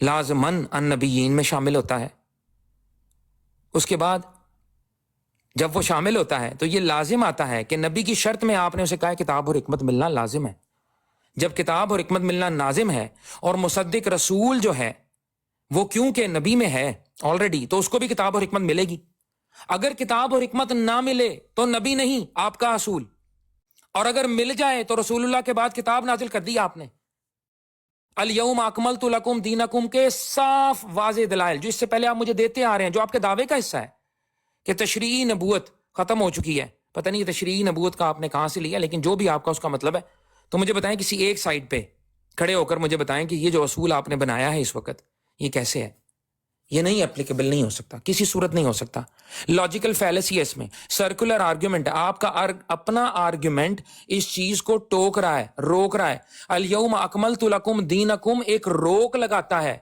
لازماً النبیین میں شامل ہوتا ہے۔ اس کے بعد جب وہ شامل ہوتا ہے تو یہ لازم آتا ہے کہ نبی کی شرط میں آپ نے اسے کہا کتاب اور حکمت ملنا لازم ہے۔ جب کتاب اور حکمت ملنا لازم ہے اور مصدق رسول جو ہے وہ کیونکہ نبی میں ہے آلریڈی، تو اس کو بھی کتاب اور حکمت ملے گی۔ اگر کتاب اور حکمت نہ ملے تو نبی نہیں، آپ کا اصول، اور اگر مل جائے تو رسول اللہ کے بعد کتاب نازل کر دی آپ نے۔ الیوم اکملت لکم دینکم کے صاف واضح دلائل جو اس سے پہلے آپ مجھے دیتے آ رہے ہیں، جو آپ کے دعوے کا حصہ ہے کہ تشریعی نبوت ختم ہو چکی ہے۔ پتہ نہیں تشریعی نبوت کا آپ نے کہاں سے لیا، لیکن جو بھی آپ کا اس کا مطلب ہے، تو مجھے بتائیں کسی ایک سائٹ پہ کھڑے ہو کر مجھے بتائیں کہ یہ جو اصول آپ نے بنایا ہے اس وقت یہ کیسے ہے؟ یہ نہیں اپلیکیبل نہیں ہو سکتا، کسی صورت نہیں ہو سکتا۔ لاجیکل فیلسی ہے اس میں، سرکولر آرگیومنٹ ہے، آپ کا اپنا آرگیومنٹ اس چیز کو ٹوک رہا ہے، روک رہا ہے۔ الیوم اکملت لکم دینکم ایک روک لگاتا ہے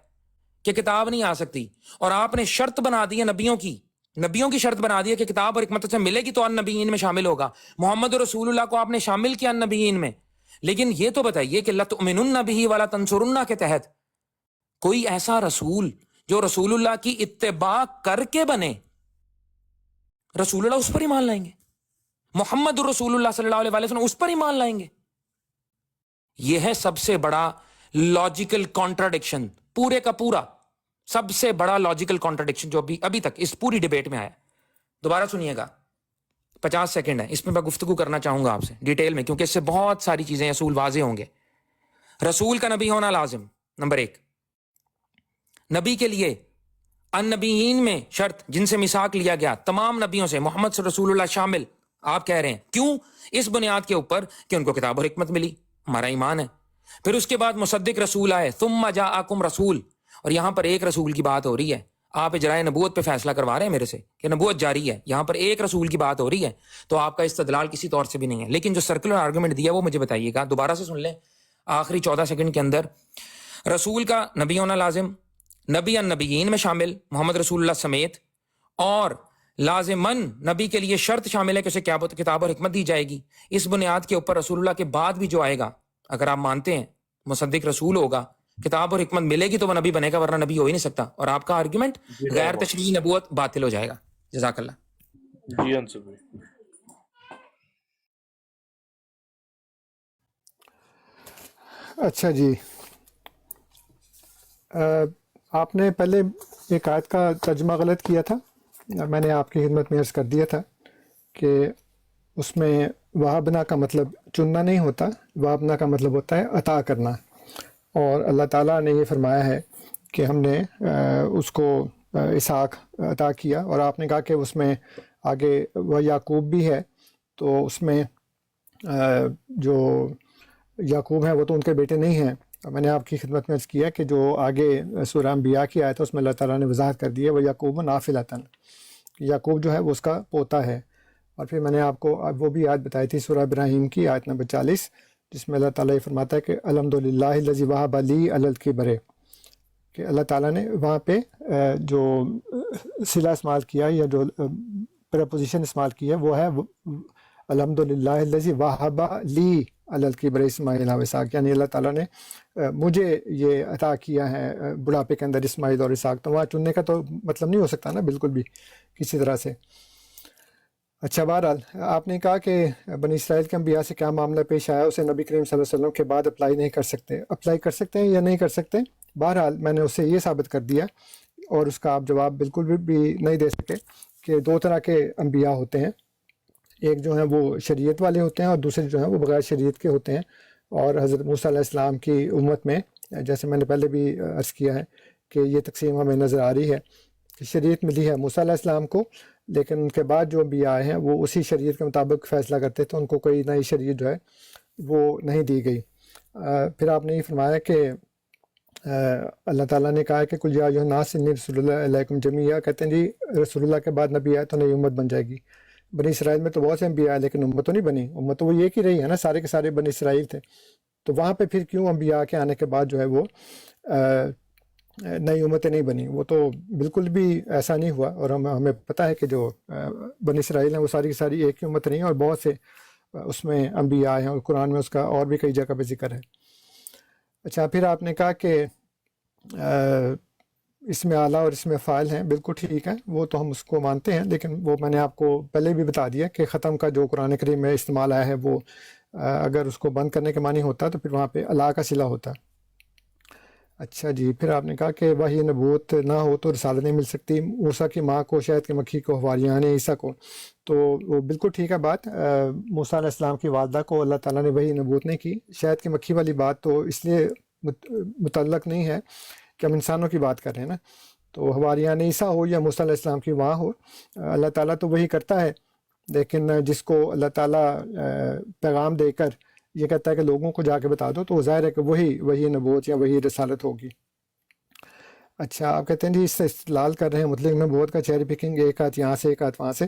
کہ کتاب نہیں آ سکتی، اور آپ نے شرط بنا دی ہے نبیوں کی شرط بنا دی ہے کہ کتاب اور حکمت سے ملے گی تو النبیین میں شامل ہوگا۔ محمد رسول اللہ کو آپ نے شامل کیا النبیین میں، لیکن یہ تو بتائیے کہ لتؤمنن به ولا تنصرن کے تحت کوئی ایسا رسول جو رسول اللہ کی اتباع کر کے بنے، رسول اللہ اس پر ایمان لائیں گے، محمد رسول اللہ صلی اللہ علیہ وسلم اس پر ایمان لائیں گے۔ یہ ہے سب سے بڑا لاجیکل کانٹراڈکشن، پورے کا پورا سب سے بڑا لاجیکل کانٹراڈکشن جو ابھی تک اس پوری ڈیبیٹ میں آیا۔ دوبارہ سنیے گا، 50 سیکنڈ ہے، اس میں گفتگو کرنا چاہوں گا آپ سے ڈیٹیل میں، کیونکہ اس سے بہت ساری چیزیں اصول واضح ہوں گے۔ رسول کا نبی ہونا لازم، نمبر ایک۔ نبی کے لیے النبیین میں شرط جن سے میثاق لیا گیا تمام نبیوں سے محمد رسول اللہ شامل، آپ کہہ رہے ہیں کیوں؟ اس بنیاد کے اوپر کہ ان کو کتاب اور حکمت ملی، ہمارا ایمان ہے۔ پھر اس کے بعد مصدق رسول آئے، ثم جاءکم رسول، اور یہاں پر ایک رسول کی بات ہو رہی ہے، آپ اجرائے نبوت پہ فیصلہ کروا رہے ہیں میرے سے کہ نبوت جاری ہے، یہاں پر ایک رسول کی بات ہو رہی ہے، تو آپ کا استدلال کسی طور سے بھی نہیں ہے۔ لیکن جو سرکولر آرگومنٹ دیا وہ مجھے بتائیے گا، دوبارہ سے سن لیں آخری 14 سیکنڈ کے اندر۔ رسول کا نبی ہونا لازم، نبی النبیین میں شامل محمد رسول اللہ سمیت، اور لازماً نبی کے لیے شرط شامل ہے کہ اسے کتاب اور حکمت دی جائے گی. اس بنیاد کے اوپر رسول اللہ کے بعد بھی جو آئے گا، اگر آپ مانتے ہیں مصدق رسول ہوگا، کتاب اور حکمت ملے گی تو وہ نبی بنے گا، ورنہ نبی ہو ہی نہیں سکتا. اور آپ کا آرگیومنٹ جی غیر نعم تشریعی نبوت باطل ہو جائے گا. جزاک اللہ. جی انصر بھائی. اچھا جی، آپ نے پہلے ایک آیت کا ترجمہ غلط کیا تھا. میں نے آپ کی خدمت میں عرض کر دیا تھا کہ اس میں وہابنا کا مطلب چننا نہیں ہوتا، وہابنا کا مطلب ہوتا ہے عطا کرنا. اور اللہ تعالیٰ نے یہ فرمایا ہے کہ ہم نے اس کو اسحاق عطا کیا. اور آپ نے کہا کہ اس میں آگے وہ یعقوب بھی ہے، تو اس میں جو یعقوب ہیں وہ تو ان کے بیٹے نہیں ہیں. میں نے آپ کی خدمت میں عرض کیا کہ جو آگے سورہ انبیاء کی آیت ہے اس میں اللہ تعالیٰ نے وضاحت کر دی ہے، وہ یعقوب نافلۃً، یعقوب جو ہے وہ اس کا پوتا ہے. اور پھر میں نے آپ کو وہ بھی آیت بتائی تھی سورہ ابراہیم کی آیت نمبر 40، جس میں اللہ تعالیٰ یہ فرماتا ہے کہ الحمدللہ الذی وہب لی علی الکبر، کہ اللہ تعالیٰ نے وہاں پہ جو صلہ استعمال کیا یا جو پریپوزیشن استعمال کی ہے وہ ہے الحمدللہ الذی وہب لی علی الکبر اسماعیل و اسحاق، یعنی اللہ تعالیٰ نے مجھے یہ عطا کیا ہے بڑھاپے کے اندر اسماعیل اور اسحاق. تو وہاں چننے کا تو مطلب نہیں ہو سکتا نا بالکل بھی کسی طرح سے. اچھا، بہرحال آپ نے کہا کہ بنی اسرائیل کے انبیاء سے کیا معاملہ پیش آیا اسے نبی کریم صلی اللہ علیہ وسلم کے بعد اپلائی نہیں کر سکتے. اپلائی کر سکتے ہیں یا نہیں کر سکتے؟ بہرحال میں نے اس سے یہ ثابت کر دیا، اور اس کا آپ جواب بالکل بھی نہیں دے سکتے، کہ دو طرح کے انبیاء ہوتے ہیں. ایک جو ہیں وہ شریعت والے ہوتے ہیں، اور دوسرے جو ہیں وہ بغیر شریعت کے ہوتے ہیں. اور حضرت موسیٰ علیہ السلام کی امت میں، جیسے میں نے پہلے بھی عرض کیا ہے کہ یہ تقسیم ہمیں نظر آ رہی ہے کہ شریعت ملی ہے موسیٰ علیہ السلام کو، لیکن ان کے بعد جو انبیاء آئے ہیں وہ اسی شریعت کے مطابق فیصلہ کرتے تھے، ان کو کوئی نئی شریعت جو ہے وہ نہیں دی گئی. پھر آپ نے یہ فرمایا کہ اللہ تعالیٰ نے کہا کہ کل یا ایھا الناس انی رسول اللہ علیکم جمیعا، کہتے ہیں جی رسول اللہ کے بعد نبی آئے تو نئی امت بن جائے گی. بنی اسرائیل میں تو بہت سے انبیاء آئے لیکن امت تو نہیں بنی، امت تو وہ ایک ہی رہی ہے نا، سارے کے سارے بنی اسرائیل تھے. تو وہاں پہ پھر کیوں انبیاء کے آنے کے بعد جو ہے وہ نئی امتیں نہیں بنی؟ وہ تو بالکل بھی ایسا نہیں ہوا. اور ہمیں پتہ ہے کہ جو بنی اسرائیل ہیں وہ ساری کی ساری ایک ہی امت رہی ہیں، اور بہت سے اس میں انبیاء ہیں، اور قرآن میں اس کا اور بھی کئی جگہ پہ ذکر ہے. اچھا، پھر آپ نے کہا کہ اس میں اعلیٰ اور اس میں فاعل ہیں، بالکل ٹھیک ہے، وہ تو ہم اس کو مانتے ہیں، لیکن وہ میں نے آپ کو پہلے بھی بتا دیا کہ ختم کا جو قرآن کریم میں استعمال آیا ہے وہ اگر اس کو بند کرنے کے معنی ہوتا تو پھر وہاں پہ اعلیٰ کا صلہ ہوتا. اچھا جی، پھر آپ نے کہا کہ وحی نبوت نہ ہو تو رسالت نہیں مل سکتی. موسیٰ کی ماں کو، شہد کی مکھی کو، حواریان عیسیٰ کو، تو وہ بالکل ٹھیک ہے بات. موسیٰ علیہ السلام کی والدہ کو اللہ تعالیٰ نے وحی نبوت نہیں کی. شہد کی مکھی والی بات تو اس لیے متعلق نہیں ہے کہ ہم انسانوں کی بات کر رہے ہیں نا. تو حواریان عیسیٰ ہو یا موسیٰ علیہ السلام کی ماں ہو، اللہ تعالیٰ تو وہی کرتا ہے، لیکن جس کو اللہ تعالیٰ پیغام دے کر یہ کہتا ہے کہ لوگوں کو جا کے بتا دو، تو ظاہر ہے کہ وہی نبوت یا وہی رسالت ہوگی. اچھا، آپ کہتے ہیں جی اس سے استدلال کر رہے ہیں مطلق نبوت کا چیری پکنگ، ایک ہاتھ یہاں سے ایک ہاتھ وہاں سے.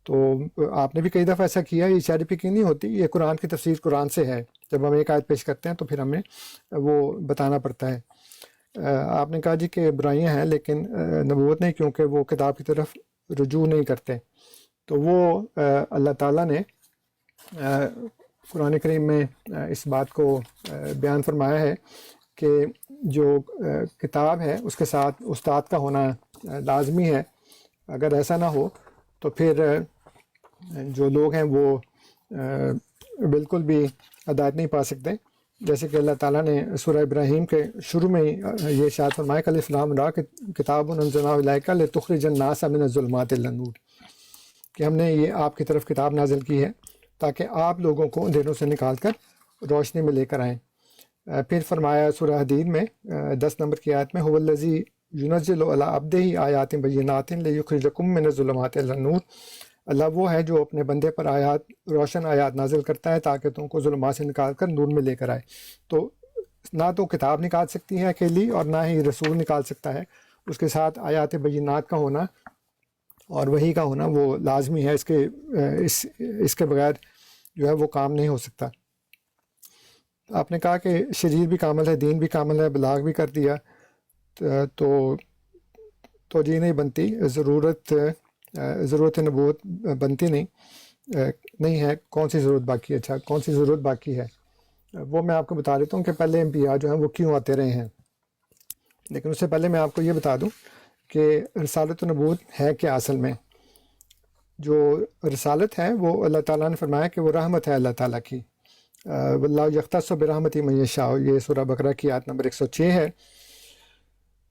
تو آپ نے بھی کئی دفعہ ایسا کیا. یہ چیری پکنگ نہیں ہوتی، یہ قرآن کی تفسیر قرآن سے ہے. جب ہم ایک آیت پیش کرتے ہیں تو پھر ہمیں وہ بتانا پڑتا ہے. آپ نے کہا جی کہ برائیاں ہیں لیکن نبوت نہیں، کیونکہ وہ کتاب کی طرف رجوع نہیں کرتے. تو وہ اللہ تعالیٰ نے قرآن کریم میں اس بات کو بیان فرمایا ہے کہ جو کتاب ہے اس کے ساتھ استاد کا ہونا لازمی ہے. اگر ایسا نہ ہو تو پھر جو لوگ ہیں وہ بالکل بھی ہدایت نہیں پا سکتے. جیسے کہ اللہ تعالیٰ نے سورہ ابراہیم کے شروع میں یہ ارشاد فرمایا کہ الف لام را کتاب انزلناہ الیک لتخرج الناس من الظلمات الی النور، کہ ہم نے یہ آپ کی طرف کتاب نازل کی ہے تاکہ آپ لوگوں کو اندھیروں سے نکال کر روشنی میں لے کر آئیں. پھر فرمایا سورہ حدید میں 10 نمبر کی آیت میں هو الذی ينزل علی عبدہ آیات بینات لیخرجکم من الظلمات الی النور، اللہ وہ ہے جو اپنے بندے پر آیات، روشن آیات نازل کرتا ہے تاکہ تم کو ظلمات سے نکال کر نور میں لے کر آئے. تو نہ تو کتاب نکال سکتی ہے اکیلی اور نہ ہی رسول نکال سکتا ہے، اس کے ساتھ آیات بینات کا ہونا اور وحی کا ہونا وہ لازمی ہے. اس کے بغیر جو ہے وہ کام نہیں ہو سکتا. آپ نے کہا کہ شریعت بھی کامل ہے، دین بھی کامل ہے، بلاغ بھی کر دیا، تو جی نہیں بنتی. ضرورت ضرورت نبوت بنتی نہیں ہے، کون سی ضرورت باقی ہے؟ اچھا، کون سی ضرورت باقی ہے؟ وہ میں آپ کو بتا دیتا ہوں کہ پہلے انبیاء جو ہیں وہ کیوں آتے رہے ہیں. لیکن اس سے پہلے میں آپ کو یہ بتا دوں کہ رسالت و نبوت ہے کیا اصل میں. جو رسالت ہے وہ اللہ تعالیٰ نے فرمایا کہ وہ رحمت ہے اللہ تعالیٰ کی. واللہ یختص برحمتہ من یشاء، یہ سورہ بقرہ کی آیت نمبر 106 ہے.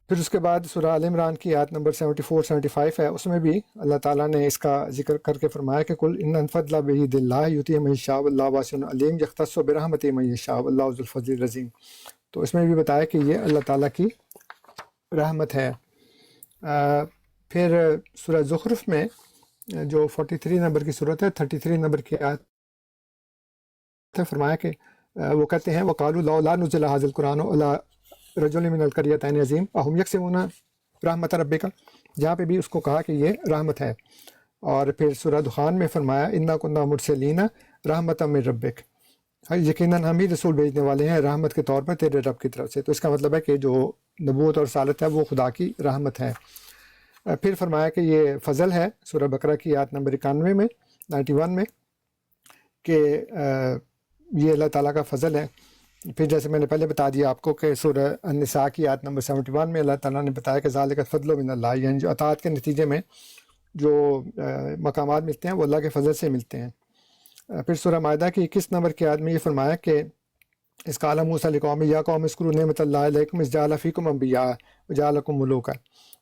پھر اس کے بعد سورہ آل عمران کی آیت نمبر 74-75 ہے، اس میں بھی اللہ تعالیٰ نے اس کا ذکر کر کے فرمایا کہ قل ان الفضل بید اللہ یؤتیہ من یشاء واللہ واسع علیم یختص برحمتہ من یشاء واللہ ذو الفضل العظیم. تو اس میں بھی بتایا کہ یہ اللہ تعالیٰ کی رحمت ہے. پھر سورہ زخرف میں جو 43 نمبر کی صورت ہے، 33 نمبر کی آیت ہے، فرمایا کہ وہ کہتے ہیں وقالوا لولا نزل هذا القرآن علی رجل من القریتین عظیم اہم یقسمون رحمت ربک، جہاں پہ بھی اس کو کہا کہ یہ رحمت ہے. اور پھر سورہ دخان میں فرمایا انا کنا مرسلین رحمتا من ربک، یقیناً ہم ہی رسول بھیجنے والے ہیں رحمت کے طور پر تیرے رب کی طرف سے. تو اس کا مطلب ہے کہ جو نبوت اور رسالت ہے وہ خدا کی رحمت ہے. پھر فرمایا کہ یہ فضل ہے سورہ بقرہ کی آیت نمبر 91 میں 91 میں کہ یہ اللہ تعالیٰ کا فضل ہے. پھر جیسے میں نے پہلے بتا دیا آپ کو کہ سورہ النساء کی آیت نمبر 71 میں اللہ تعالیٰ نے بتایا کہ ذالک الفضل من اللہ، یعنی جو اطاعت کے نتیجے میں جو مقامات ملتے ہیں وہ اللہ کے فضل سے ملتے ہیں. پھر سورہ مائدہ کی 21 نمبر کی آیت میں یہ فرمایا کہ اس قال موسیٰ لقومہ یا قوم اذکروا نعمت اللہ علیکم اذ جعل فیکم انبیاء وجعلکم ملوکا.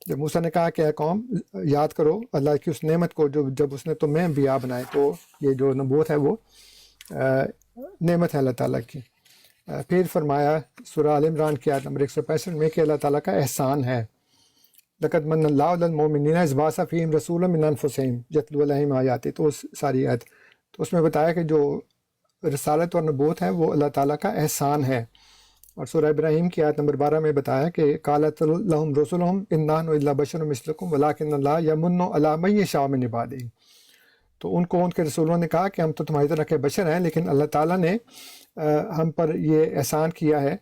جب موسیٰ نے کہا کہ اے قوم یاد کرو اللہ کی اس نعمت کو جب اس نے تمہیں انبیاء بنائے. تو یہ جو نبوت ہے وہ نعمت ہے اللہ تعالیٰ کی. پھر فرمایا سورہ آل عمران کی آیت نمبر 165 میں کہ اللہ تعالیٰ کا احسان ہے. لقد من اللہ علی المؤمنین اذ بعث فیہم رسولا من انفسہم یتلو علیہم آیاتہ. تو ساری آیت تو اس میں بتایا کہ جو رسالت اور نبوت ہے وہ اللہ تعالیٰ کا احسان ہے. اور سورہ ابراہیم کی آیت نمبر 12 میں بتایا کہ قالت لہم رسلہم ان نحن الا بشر مثلکم ولکن اللہ یمن علی من یشاء من عبادہ. تو ان کو ان کے رسولوں نے کہا کہ ہم تو تمہاری طرح کے بشر ہیں، لیکن اللہ تعالیٰ نے ہم پر یہ احسان کیا ہے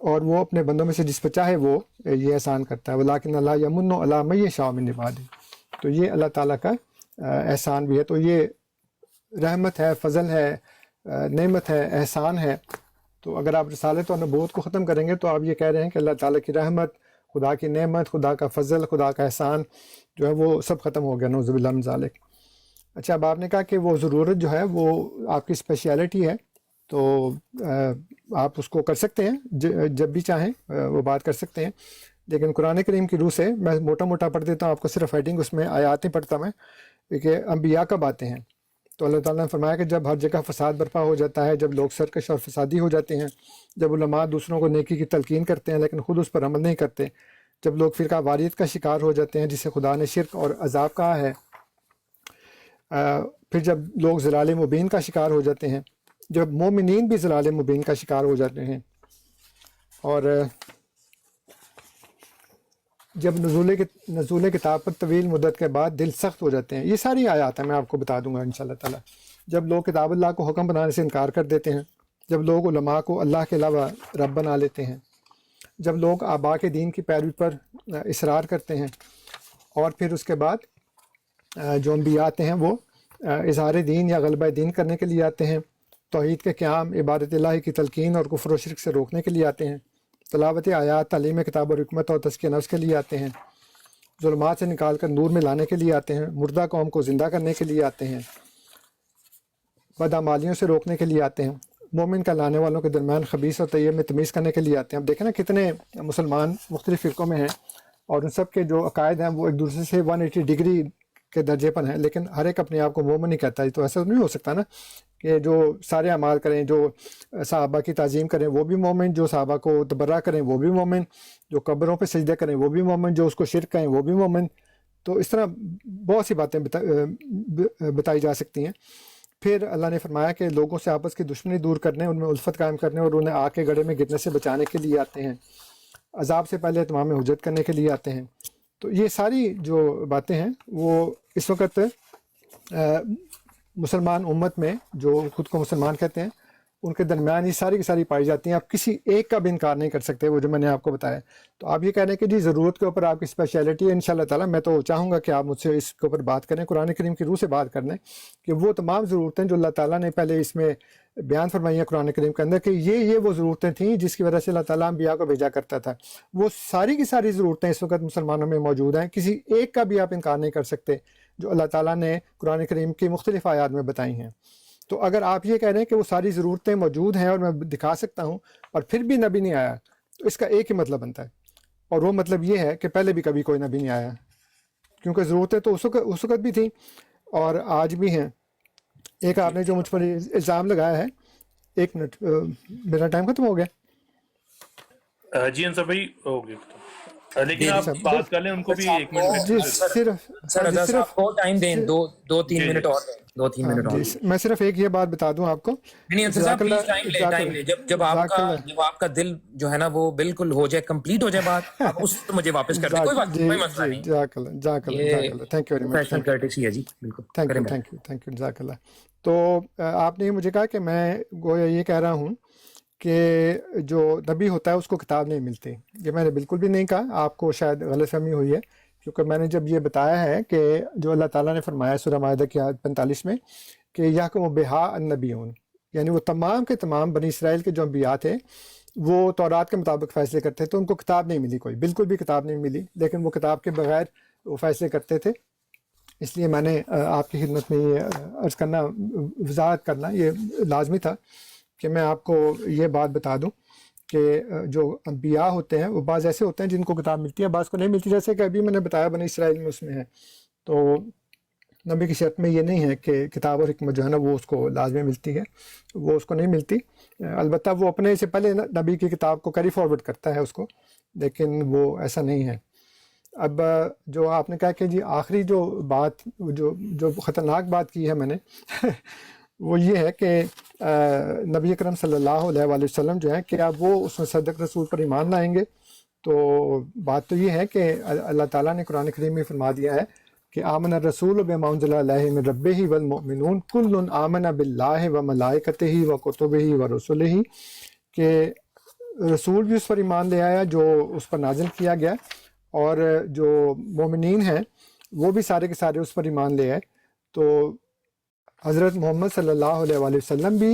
اور وہ اپنے بندوں میں سے جس پر چاہے وہ یہ احسان کرتا ہے. ولیکن اللہ یمن علی من یشاء من عبادہ. تو یہ اللہ تعالیٰ کا احسان بھی ہے. تو یہ رحمت ہے، فضل ہے، نعمت ہے، احسان ہے. تو اگر آپ رسالت اور نبوت کو ختم کریں گے تو آپ یہ کہہ رہے ہیں کہ اللہ تعالیٰ کی رحمت، خدا کی نعمت، خدا کا فضل، خدا کا احسان جو ہے وہ سب ختم ہو گیا، نعوذ باللہ من ذالک. اچھا، اب آپ نے کہا کہ وہ ضرورت جو ہے وہ آپ کی اسپیشیلٹی ہے، تو آپ اس کو کر سکتے ہیں جب بھی چاہیں وہ بات کر سکتے ہیں. لیکن قرآن کریم کی روح سے میں موٹا موٹا پڑھ دیتا ہوں آپ کو، صرف ہیڈنگ اس میں آیات نہیں پڑھتا میں، کہ انبیاء کب آتے ہیں. تو اللہ تعالیٰ نے فرمایا کہ جب ہر جگہ فساد برپا ہو جاتا ہے، جب لوگ سرکش اور فسادی ہو جاتے ہیں، جب علماء دوسروں کو نیکی کی تلقین کرتے ہیں لیکن خود اس پر عمل نہیں کرتے، جب لوگ فرقہ واریت کا شکار ہو جاتے ہیں جسے خدا نے شرک اور عذاب کہا ہے، پھر جب لوگ ضلال مبین کا شکار ہو جاتے ہیں، جب مومنین بھی ضلال مبین کا شکار ہو جاتے ہیں، اور جب نزول کتاب پر طویل مدت کے بعد دل سخت ہو جاتے ہیں. یہ ساری آیات ہیں، میں آپ کو بتا دوں گا انشاءاللہ تعالیٰ. جب لوگ کتاب اللہ کو حکم بنانے سے انکار کر دیتے ہیں، جب لوگ علماء کو اللہ کے علاوہ رب بنا لیتے ہیں، جب لوگ آباء کے دین کی پیروی پر اصرار کرتے ہیں، اور پھر اس کے بعد جو انبیاء آتے ہیں وہ اظہار دین یا غلبہ دین کرنے کے لیے آتے ہیں، توحید کے قیام، عبادت الہی کی تلقین اور کفر و شرک سے روکنے کے لیے آتے ہیں، تلاوت آیات، تعلیم کتاب اور حکمت اور تزکیہ نفس کے لیے آتے ہیں، ظلمات سے نکال کر نور میں لانے کے لیے آتے ہیں، مردہ قوم کو زندہ کرنے کے لیے آتے ہیں، بدعمالیوں سے روکنے کے لیے آتے ہیں، مومن کا لانے والوں کے درمیان خبیث اور طیب میں تمیز کرنے کے لیے آتے ہیں. اب دیکھیں نا کتنے مسلمان مختلف فرقوں میں ہیں اور ان سب کے جو عقائد ہیں وہ ایک دوسرے سے 180 ڈگری کے درجے پر ہیں، لیکن ہر ایک اپنے آپ کو مومن ہی کہتا ہے. تو ایسا نہیں ہو سکتا نا کہ جو سارے اعمال کریں، جو صحابہ کی تعظیم کریں وہ بھی مومن، جو صحابہ کو تبرہ کریں وہ بھی مومن، جو قبروں پہ سجدے کریں وہ بھی مومن، جو اس کو شرک کہیں وہ بھی مومن. تو اس طرح بہت سی باتیں بتائی جا سکتی ہیں. پھر اللہ نے فرمایا کہ لوگوں سے آپس کی دشمنی دور کرنے، ان میں الفت قائم کرنے اور انہیں آگ کے گڑھے میں گرنے سے بچانے کے لیے آتے ہیں، عذاب سے پہلے اتمام حجت کرنے کے لیے آتے ہیں. تو یہ ساری جو باتیں ہیں وہ اس وقت مسلمان امت میں جو خود کو مسلمان کہتے ہیں ان کے درمیان یہ ساری کی ساری پائی جاتی ہیں. آپ کسی ایک کا بھی انکار نہیں کر سکتے وہ جو میں نے آپ کو بتایا. تو آپ یہ کہہ رہے ہیں کہ جی ضرورت کے اوپر آپ کی اسپیشلٹی ہے. انشاءاللہ تعالیٰ میں تو چاہوں گا کہ آپ مجھ سے اس کے اوپر بات کریں, قرآن کریم کی روح سے بات کر لیں کہ وہ تمام ضرورتیں جو اللہ تعالیٰ نے پہلے اس میں بیان فرمائی ہیں قرآن کریم کے اندر کہ یہ وہ ضرورتیں تھیں جس کی وجہ سے اللہ تعالیٰ انبیاء کو بھیجا کرتا تھا, وہ ساری کی ساری ضرورتیں اس وقت مسلمانوں میں موجود ہیں. کسی ایک کا بھی آپ انکار نہیں کر سکتے جو اللہ تعالیٰ نے قرآن کریم کی مختلف آیات میں بتائی ہیں. تو اگر آپ یہ کہہ رہے ہیں کہ وہ ساری ضرورتیں موجود ہیں اور میں دکھا سکتا ہوں اور پھر بھی نبی نہیں آیا, تو اس کا ایک ہی مطلب بنتا ہے, اور وہ مطلب یہ ہے کہ پہلے بھی کبھی کوئی نبی نہیں آیا, کیونکہ ضرورتیں تو اس وقت بھی تھیں اور آج بھی ہیں. ایک آپ نے جو مجھ پر الزام لگایا ہے, ایک منٹ میرا ٹائم ختم ہو گیا. جی انصر بھائی ہو گیا, لیکن آپ بات کر لیں ان کو بھی 1 منٹ. جی صرف کو ٹائم دیں, 2-3 منٹ اور دیں, 2-3 منٹ اور. میں صرف ایک یہ بات بتا دوں آپ کو. نہیں انصر صاحب پلیز ٹائم لیں, جب آپ کا دل جو ہے نا وہ بالکل ہو جائے, کمپلیٹ ہو جائے بات, آپ اس کو مجھے واپس کر دیں, کوئی مسئلہ نہیں. جزاک اللہ, thank you very much. Professional courtesy ہے جی, بالکل. تھینک یو جزاک اللہ. تو آپ نے مجھے کہا کہ میں گویا یہ کہہ رہا ہوں کہ جو نبی ہوتا ہے اس کو کتاب نہیں ملتی. یہ میں نے بالکل بھی نہیں کہا, آپ کو شاید غلط فہمی ہوئی ہے, کیونکہ میں نے جب یہ بتایا ہے کہ جو اللہ تعالیٰ نے فرمایا سورہ مائدہ کی آیت 45 میں کہ یحکم بہا النبیون, یعنی وہ تمام کے تمام بنی اسرائیل کے جو انبیاء تھے وہ تورات کے مطابق فیصلے کرتے تھے. ان کو کتاب نہیں ملی, کوئی بالکل بھی کتاب نہیں ملی, لیکن وہ کتاب کے بغیر وہ فیصلے کرتے تھے. اس لیے میں نے آپ کی خدمت میں یہ عرض کرنا, وضاحت کرنا یہ لازمی تھا کہ میں آپ کو یہ بات بتا دوں کہ جو انبیاء ہوتے ہیں وہ بعض ایسے ہوتے ہیں جن کو کتاب ملتی ہے, بعض کو نہیں ملتی. جیسے کہ ابھی میں نے بتایا بنی اسرائیل میں اس میں ہے, تو نبی کی شرط میں یہ نہیں ہے کہ کتاب اور حکمت جو ہے نا وہ اس کو لازمی ملتی ہے, وہ اس کو نہیں ملتی. البتہ وہ اپنے سے پہلے نبی کی کتاب کو کیری فارورڈ کرتا ہے اس کو, لیکن وہ ایسا نہیں ہے. اب جو آپ نے کہا کہ جی آخری جو بات جو خطرناک بات کی ہے میں نے وہ یہ ہے کہ نبی اکرم صلی اللہ علیہ وآلہ وسلم جو ہے کہ اب وہ اس مصدق رسول پر ایمان لائیں گے. تو بات تو یہ ہے کہ اللہ تعالیٰ نے قرآن کریم میں فرما دیا ہے کہ آمن الرسول بما انزل الیہ من ربہ والمؤمنون کل آمن باللہ وملائکتہ وکتبہ ورسلہ, کہ رسول بھی اس پر ایمان لے آیا جو اس پر نازل کیا گیا, اور جو مومنین ہیں وہ بھی سارے کے سارے اس پر ایمان لے آئے. تو حضرت محمد صلی اللہ علیہ وآلہ وسلم بھی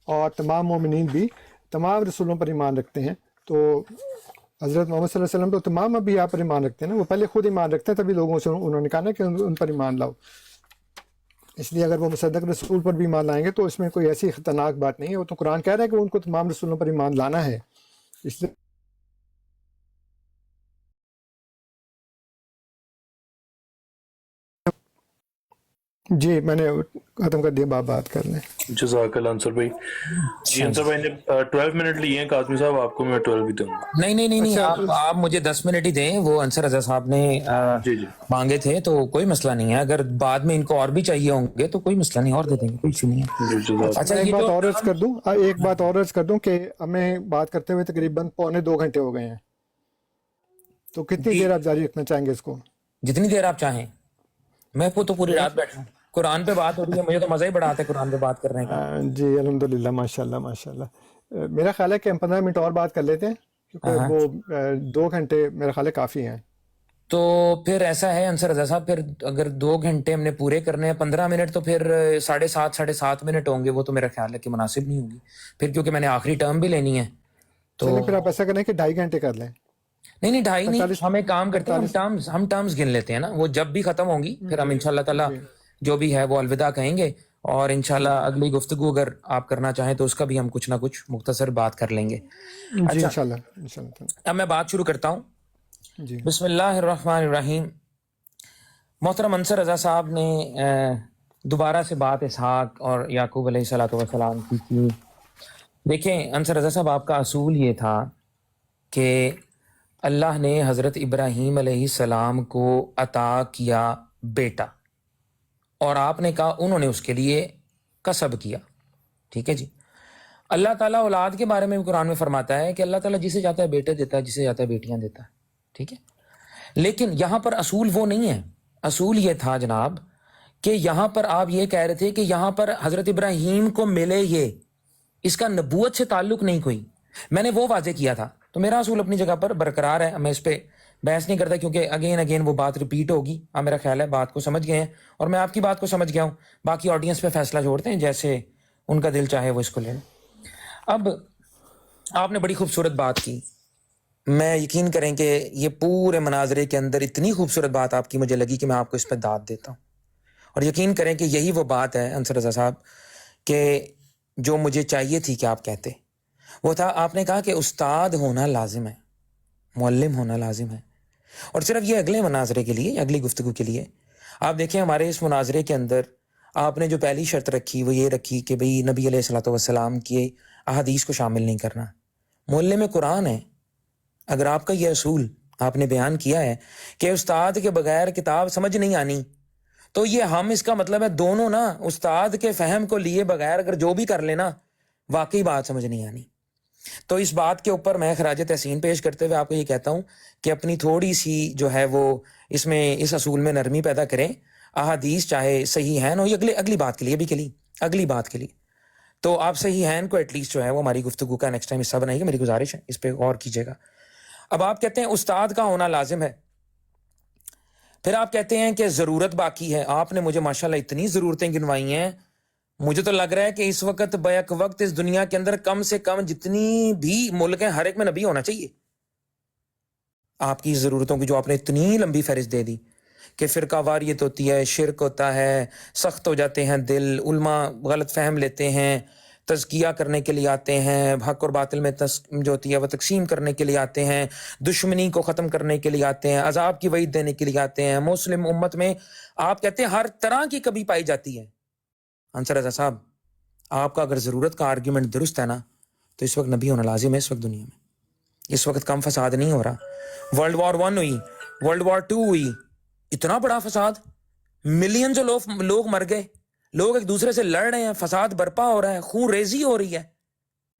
اور تمام مومنین بھی تمام رسولوں پر ایمان رکھتے ہیں. تو حضرت محمد صلی اللہ علیہ وسلم تو تمام انبیاء پر ایمان رکھتے ہیں نا, وہ پہلے خود ایمان رکھتے ہیں, تبھی لوگوں سے انہوں نے کہا نا کہ ان پر ایمان لاؤ. اس لیے اگر وہ مصدق رسول پر بھی ایمان لائیں گے تو اس میں کوئی ایسی خطرناک بات نہیں ہے. وہ تو قرآن کہہ رہا ہے کہ ان کو تمام رسولوں پر ایمان لانا ہے. اس لیے جی میں نے ختم کر دیا, بات کر لیں. جزاک اللہ انصر بھائی. جی انصر بھائی نے 12 منٹ لیے ہیں, قاسمی صاحب آپ کو میں 12 بھی دوں گا. نہیں, آپ مجھے 10 منٹ ہی دیں, وہ انصر رضا صاحب نے مانگے تھے, تو کوئی مسئلہ نہیں ہے. اگر بعد میں ان کو اور بھی چاہیے ہوں گے تو کوئی مسئلہ نہیں, اور دے دیں گے, کوئی ایشو نہیں ہے. اچھا ایک بات اور عرض کر دوں کہ ہمیں بات کرتے ہوئے تقریباً 1.25 گھنٹے ہو گئے ہیں. تو کتنی دیر آپ جاری رکھنا چاہیں گے اس کو؟ جتنی دیر آپ چاہیں. میں کو تو پوری رات بیٹھا ہوں, قرآن پہ بات ہو رہی ہے, مجھے تو مزہ ہی بڑا آتا ہے قرآن پہ بات کرنے کا. جی الحمدللہ, ماشاءاللہ. میرا خیال ہے کہ ہم 15 منٹ اور بات کر لیتے ہیں, کیونکہ وہ 2 گھنٹے میرا خیال ہے کافی ہیں. تو پھر ایسا ہے انصر رضا صاحب, پھر اگر 2 گھنٹے ہم نے پورے کرنے ہیں, 15 منٹ تو پھر 7.5 منٹ ہوں گے, وہ تو میرا خیال ہے کہ مناسب نہیں ہوگی پھر, کیونکہ میں نے آخری ٹرم بھی لینی ہے. تو پھر آپ ایسا کریں کہ 2.5 گھنٹے کر لیں. نہیں 2.5 نہیں, ہم ایک کام کرتے ہیں, ہم ٹرمز گن لیتے ہیں نا, وہ جب بھی ختم ہوں گی پھر ہم انشاءاللہ تعالیٰ جو بھی ہے وہ الوداع کہیں گے, اور انشاءاللہ اگلی گفتگو اگر آپ کرنا چاہیں تو اس کا بھی ہم کچھ نہ کچھ مختصر بات کر لیں گے. جی انشاءاللہ. اب میں بات شروع کرتا ہوں. جی بسم اللہ الرحمن الرحیم. محترم انصر رضا صاحب نے دوبارہ سے بات اسحاق اور یعقوب علیہ السلام کی. دیکھیں انصر رضا صاحب, آپ کا اصول یہ تھا کہ اللہ نے حضرت ابراہیم علیہ السلام کو عطا کیا بیٹا, اور آپ نے کہا انہوں نے اس کے لیے کسب کیا. ٹھیک ہے جی. اللہ تعالیٰ اولاد کے بارے میں بھی قرآن میں فرماتا ہے کہ اللہ تعالیٰ جسے چاہتا ہے بیٹے دیتا ہے, جسے چاہتا ہے بیٹیاں دیتا ہے. ٹھیک ہے, لیکن یہاں پر اصول وہ نہیں ہے. اصول یہ تھا جناب کہ یہاں پر آپ یہ کہہ رہے تھے کہ یہاں پر حضرت ابراہیم کو ملے یہ, اس کا نبوت سے تعلق نہیں کوئی. میں نے وہ واضح کیا تھا. تو میرا اصول اپنی جگہ پر برقرار ہے, میں اس پہ بحث نہیں کرتا کیونکہ اگین وہ بات ریپیٹ ہوگی. آپ میرا خیال ہے بات کو سمجھ گئے ہیں اور میں آپ کی بات کو سمجھ گیا ہوں. باقی آڈینس پہ فیصلہ چھوڑتے ہیں, جیسے ان کا دل چاہے وہ اس کو لیں. اب آپ نے بڑی خوبصورت بات کی. میں یقین کریں کہ یہ پورے مناظرے کے اندر اتنی خوبصورت بات آپ کی مجھے لگی کہ میں آپ کو اس پہ داد دیتا ہوں. اور یقین کریں کہ یہی وہ بات ہے انصر رضا صاحب کہ جو مجھے چاہیے تھی کہ آپ کہتے. وہ تھا, آپ نے کہا کہ استاد ہونا لازم ہے, معلم ہونا لازم ہے. اور صرف یہ اگلے مناظرے کے لیے, اگلی گفتگو کے لیے. آپ دیکھیں ہمارے اس مناظرے کے اندر آپ نے جو پہلی شرط رکھی وہ یہ رکھی کہ بھئی نبی علیہ الصلوۃ والسلام کی احادیث کو شامل نہیں کرنا. معلم قرآن ہے. اگر آپ کا یہ اصول آپ نے بیان کیا ہے کہ استاد کے بغیر کتاب سمجھ نہیں آنی, تو یہ ہم اس کا مطلب ہے دونوں نا استاد کے فہم کو لیے بغیر اگر جو بھی کر لینا واقعی بات سمجھ نہیں آنی. تو اس بات کے اوپر میں خراج تحسین پیش کرتے ہوئے آپ کو یہ کہتا ہوں کہ اپنی تھوڑی سی جو ہے وہ اس میں اس اصول میں نرمی پیدا کریں. احادیث چاہے صحیح ہیں نو, یہ اگلی بات کے لیے بھی اگلی بات کے لیے تو آپ صحیح ہیں کو ایٹ لیسٹ جو ہے وہ ہماری گفتگو کا نیکسٹ ٹائم حصہ بنائیے گا. میری گزارش ہے اس پہ غور کیجیے گا. اب آپ کہتے ہیں استاد کا ہونا لازم ہے, پھر آپ کہتے ہیں کہ ضرورت باقی ہے. آپ نے مجھے ماشاءاللہ اتنی ضرورتیں گنوائی ہیں, مجھے تو لگ رہا ہے کہ اس وقت بیک وقت اس دنیا کے اندر کم سے کم جتنی بھی ملک ہیں ہر ایک میں نبی ہونا چاہیے. آپ کی ضرورتوں کی جو آپ نے اتنی لمبی فہرست دے دی کہ فرقہ واریت ہوتی ہے, شرک ہوتا ہے, سخت ہو جاتے ہیں دل, علماء غلط فہم لیتے ہیں, تزکیہ کرنے کے لیے آتے ہیں, حق اور باطل میں جو ہوتی ہے وہ تقسیم کرنے کے لیے آتے ہیں, دشمنی کو ختم کرنے کے لیے آتے ہیں, عذاب کی وعید دینے کے لیے آتے ہیں. مسلم امت میں آپ کہتے ہیں ہر طرح کی کمی پائی جاتی ہے. انصر رضا صاحب, آپ کا اگر ضرورت کا آرگیومنٹ درست ہے نا تو اس وقت نبی ہونا لازم ہے. اس وقت دنیا میں اس وقت کم فساد نہیں ہو رہا. ورلڈ وار 1 ہوئی, ورلڈ وار 2 ہوئی, اتنا بڑا فساد, ملینز لوگ مر گئے, لوگ ایک دوسرے سے لڑ رہے ہیں, فساد برپا ہو رہا ہے, خون ریزی ہو رہی ہے.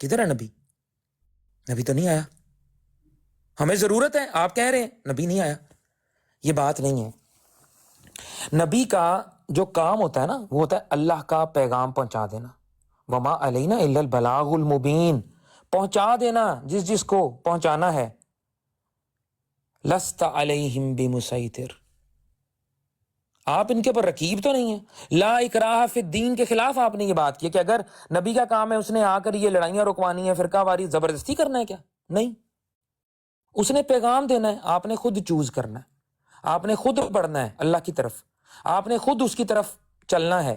کدھر ہے نبی؟ نبی تو نہیں آیا. ہمیں ضرورت ہے, آپ کہہ رہے ہیں نبی نہیں آیا. یہ بات نہیں ہے. نبی کا جو کام ہوتا ہے نا وہ ہوتا ہے اللہ کا پیغام پہنچا دینا. وما علینا الا البلاغ المبین, پہنچا دینا جس کو پہنچانا ہے. لست علیہم بمسیطر, آپ ان کے پر رقیب تو نہیں ہیں. لا اکراہ فی الدین کے خلاف آپ نے یہ بات کی کہ اگر نبی کا کام ہے اس نے آ کر یہ لڑائیاں رکوانی ہیں, فرقہ واری زبردستی کرنا ہے کیا؟ نہیں, اس نے پیغام دینا ہے. آپ نے خود چوز کرنا ہے, آپ نے خود بڑھنا ہے اللہ کی طرف, آپ نے خود اس کی طرف چلنا ہے,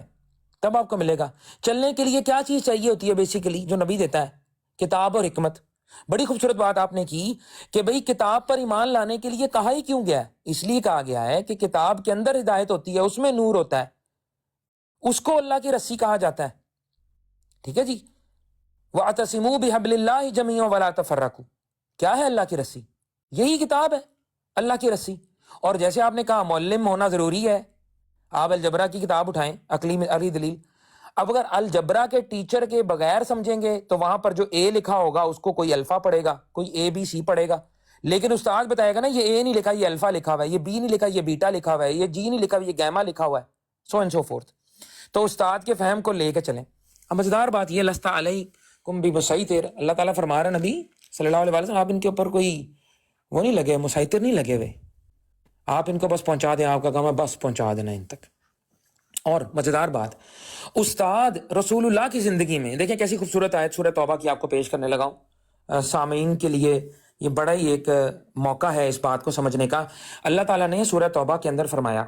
تب آپ کو ملے گا. چلنے کے لیے کیا چیز چاہیے ہوتی ہے بیسیکلی جو نبی دیتا ہے؟ کتاب اور حکمت. بڑی خوبصورت بات آپ نے کی کہ بھئی کتاب پر ایمان لانے کے لیے کہا ہی کیوں گیا ہے؟ اس لیے کہا گیا ہے کہ کتاب کے اندر ہدایت ہوتی ہے, اس میں نور ہوتا ہے, اس کو اللہ کی رسی کہا جاتا ہے. ٹھیک ہے جی. وَاعْتَصِمُوا بِحَبْلِ اللَّهِ جَمِيعًا وَلَا تَفَرَّقُوا. کیا ہے اللہ کی رسی؟ یہی کتاب ہے, اللہ کی رسی. اور جیسے آپ نے کہا معلم ہونا ضروری ہے, آپ الجبرا کی کتاب اٹھائیں, عقلی دلیل. اب اگر الجبرا کے ٹیچر کے بغیر سمجھیں گے تو وہاں پر جو اے لکھا ہوگا اس کو کوئی الفا پڑھے گا, کوئی اے بی سی پڑھے گا, لیکن استاد بتائے گا نا یہ اے نہیں لکھا, یہ الفا لکھا ہوا ہے, یہ بی نہیں لکھا, یہ بیٹا لکھا ہوا ہے, یہ جی نہیں لکھا, یہ گیما لکھا ہوا ہے, سو اینڈ سو فورتھ. تو استاد کے فہم کو لے کے چلیں. اب مزیدار بات یہ, لست علیکم بمسیطر, اللہ تعالیٰ فرما رہا نبی صلی اللہ علیہ وسلم آپ ان کے اوپر کوئی وہ نہیں لگے, مسیطر نہیں لگے ہوئے, آپ ان کو بس پہنچا دیں, آپ کا کام ہے بس پہنچا دینا ان تک. اور مزیدار بات, استاد رسول اللہ کی زندگی میں دیکھیں کیسی خوبصورت آیت سورہ توبہ کی آپ کو پیش کرنے لگا ہوں. سامعین کے لیے یہ بڑا ہی ایک موقع ہے اس بات کو سمجھنے کا. اللہ تعالیٰ نے سورہ توبہ کے اندر فرمایا,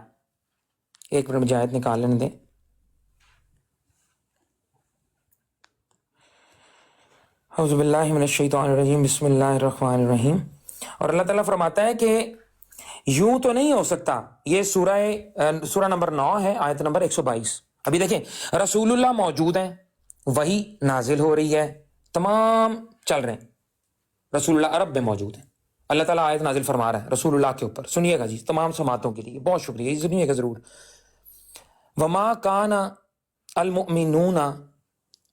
ایک منٹ مجھے آیت نکال لینے دیں. اعوذ باللہ من الشیطان الرجیم, بسم اللہ الرحمن الرحیم. اور اللہ تعالیٰ فرماتا ہے کہ یوں تو نہیں ہو سکتا. یہ سورہ نمبر 9 ہے, آیت نمبر 122. ابھی دیکھیں رسول اللہ موجود ہیں, وہی نازل ہو رہی ہے, تمام چل رہے ہیں, رسول اللہ عرب میں موجود ہیں. اللہ تعالیٰ آیت نازل فرما رہا ہے رسول اللہ کے اوپر. سنیے گا جی تمام سماعتوں کے لیے, بہت شکریہ, سنیے گا ضرور. وما کان المؤمنون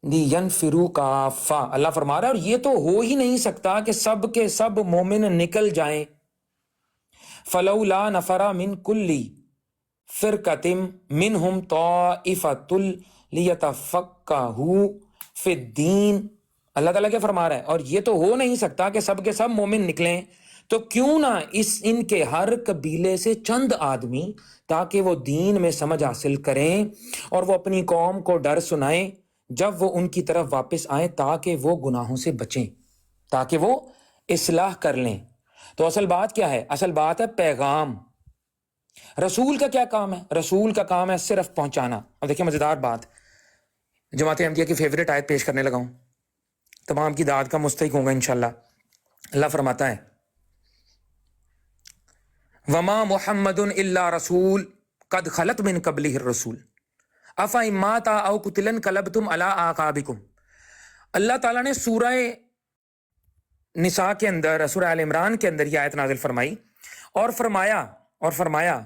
لینفروا کافہ, اللہ فرما رہا ہے اور یہ تو ہو ہی نہیں سکتا کہ سب کے سب مومن نکل جائیں. فلولا نفر من کل فرقۃ منہم طائفۃ لیتفقہوا فی الدین اللہ تعالیٰ کیا فرما رہا ہے؟ اور یہ تو ہو نہیں سکتا کہ سب کے سب مومن نکلیں، تو کیوں نہ ان کے ہر قبیلے سے چند آدمی، تاکہ وہ دین میں سمجھ حاصل کریں اور وہ اپنی قوم کو ڈر سنائیں جب وہ ان کی طرف واپس آئیں، تاکہ وہ گناہوں سے بچیں، تاکہ وہ اصلاح کر لیں۔ تو اصل بات کیا ہے؟ اصل بات ہے پیغام۔ رسول کا کیا کام ہے؟ رسول کا کام ہے صرف پہنچانا۔ اب دیکھیں مزیدار بات، جماعت احمدیہ کی فیوریٹ آیت پیش کرنے لگا ہوں، تمام کی داد کا مستحق ہوں گا انشاءاللہ۔ اللہ فرماتا ہے وما محمد الا رسول قد خلت من قبلہ الرسول افإن مات او قتل انقلبتم علی اعقابکم۔ اللہ تعالیٰ نے سورہ نساء کے اندر، سورہ آل عمران کے اندر یہ آیت نازل فرمائی اور فرمایا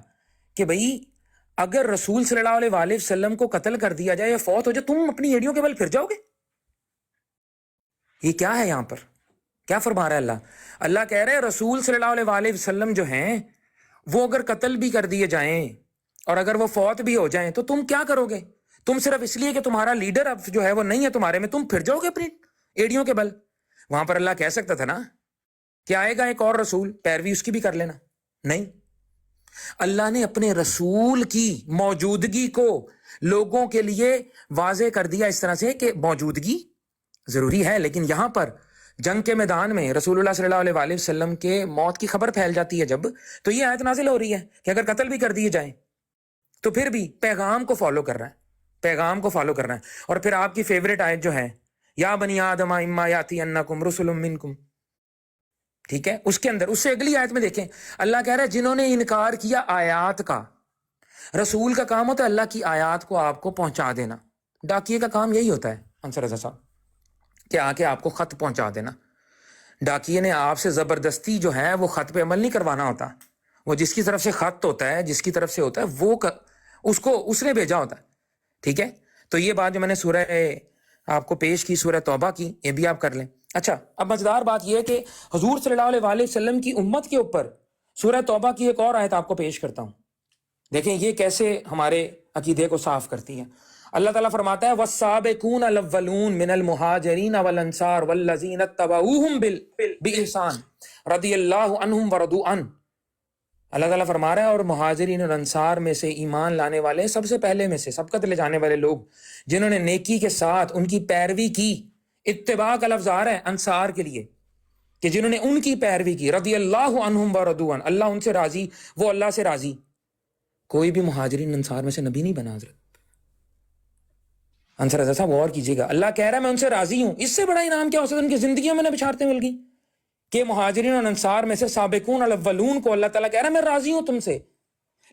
کہ بھئی اگر رسول صلی اللہ علیہ وآلہ وسلم کو قتل کر دیا جائے یا فوت ہو جائے، تم اپنی ایڑیوں کے بل پھر جاؤ گے؟ یہ کیا ہے؟ یہاں پر کیا فرما رہا ہے اللہ؟ اللہ کہہ رہے ہیں رسول صلی اللہ علیہ وآلہ وسلم جو ہیں وہ اگر قتل بھی کر دیے جائیں اور اگر وہ فوت بھی ہو جائیں تو تم کیا کرو گے؟ تم صرف اس لیے کہ تمہارا لیڈر اب جو ہے وہ نہیں ہے تمہارے میں، تم پھر جاؤ گے اپنی ایڑیوں کے بل؟ وہاں پر اللہ کہہ سکتا تھا نا کہ آئے گا ایک اور رسول، پیروی اس کی بھی کر لینا۔ نہیں، اللہ نے اپنے رسول کی موجودگی کو لوگوں کے لیے واضح کر دیا اس طرح سے کہ موجودگی ضروری ہے، لیکن یہاں پر جنگ کے میدان میں رسول اللہ صلی اللہ علیہ وآلہ وسلم کے موت کی خبر پھیل جاتی ہے جب، تو یہ آیت نازل ہو رہی ہے کہ اگر قتل بھی کر دیے جائیں تو پھر بھی پیغام کو فالو کر رہا ہے، پیغام کو فالو کر رہا ہے۔ اور پھر آپ کی فیوریٹ آیت جو ہے یا بنی آدم اما یاتینکم رسل منکم، ٹھیک ہے، اس کے اندر اس سے اگلی آیت میں دیکھیں اللہ کہہ رہا ہے جنہوں نے انکار کیا آیات کا، رسول کا کام ہوتا ہے اللہ کی آیات کو آپ کو پہنچا دینا۔ ڈاکیے کا کام یہی ہوتا ہے انصر رضا صاحب، کہ آ کے آپ کو خط پہنچا دینا۔ ڈاکیے نے آپ سے زبردستی جو ہے وہ خط پہ عمل نہیں کروانا ہوتا، وہ جس کی طرف سے خط ہوتا ہے، جس کی طرف سے ہوتا ہے وہ اس نے بھیجا ہوتا ہے، ٹھیک ہے۔ تو یہ بات جو میں نے سورہ آپ کو پیش کی، سورہ توبہ کی، یہ بھی آپ کر لیں۔ اچھا، اب مزیدار بات یہ ہے کہ حضور صلی اللہ علیہ وآلہ وسلم کی امت کے اوپر سورہ توبہ کی ایک اور آیت آپ کو پیش کرتا ہوں، دیکھیں یہ کیسے ہمارے عقیدے کو صاف کرتی ہے۔ اللہ تعالیٰ فرماتا ہے وَالسَّابِقُونَ الْأَوَّلُونَ مِنَ الْمُهَاجِرِينَ وَالْأَنصَارِ وَالَّذِينَ اتَّبَعُوهُم بِإِحْسَانٍ رَضِيَ اللَّهُ عَنْهُمْ وَرَضُوا عَنْهُ۔ اللہ تعالیٰ فرما رہا ہے اور مہاجرین اور انصار میں سے ایمان لانے والے سب سے پہلے میں سے سبقت لے جانے والے لوگ جنہوں نے نیکی کے ساتھ ان کی پیروی کی، اتباع کا لفظ آ رہا ہے انصار کے لیے کہ جنہوں نے ان کی پیروی کی، رضی اللہ عنہم ورضوا عنہ، اللہ ان سے راضی، وہ اللہ سے راضی۔ کوئی بھی مہاجرین انصار میں سے نبی نہیں بنا حضرت انصر رضا صاحب، غور کیجیے گا، اللہ کہہ رہا ہے میں ان سے راضی ہوں۔ اس سے بڑا انعام کیا ہو سکتا ہے؟ ان کی زندگیوں میں بشارتیں مل گئی کہ مہاجرین اور انصار میں سے سابقون الاولون کو اللہ تعالیٰ کہہ رہا ہے میں راضی ہوں تم سے۔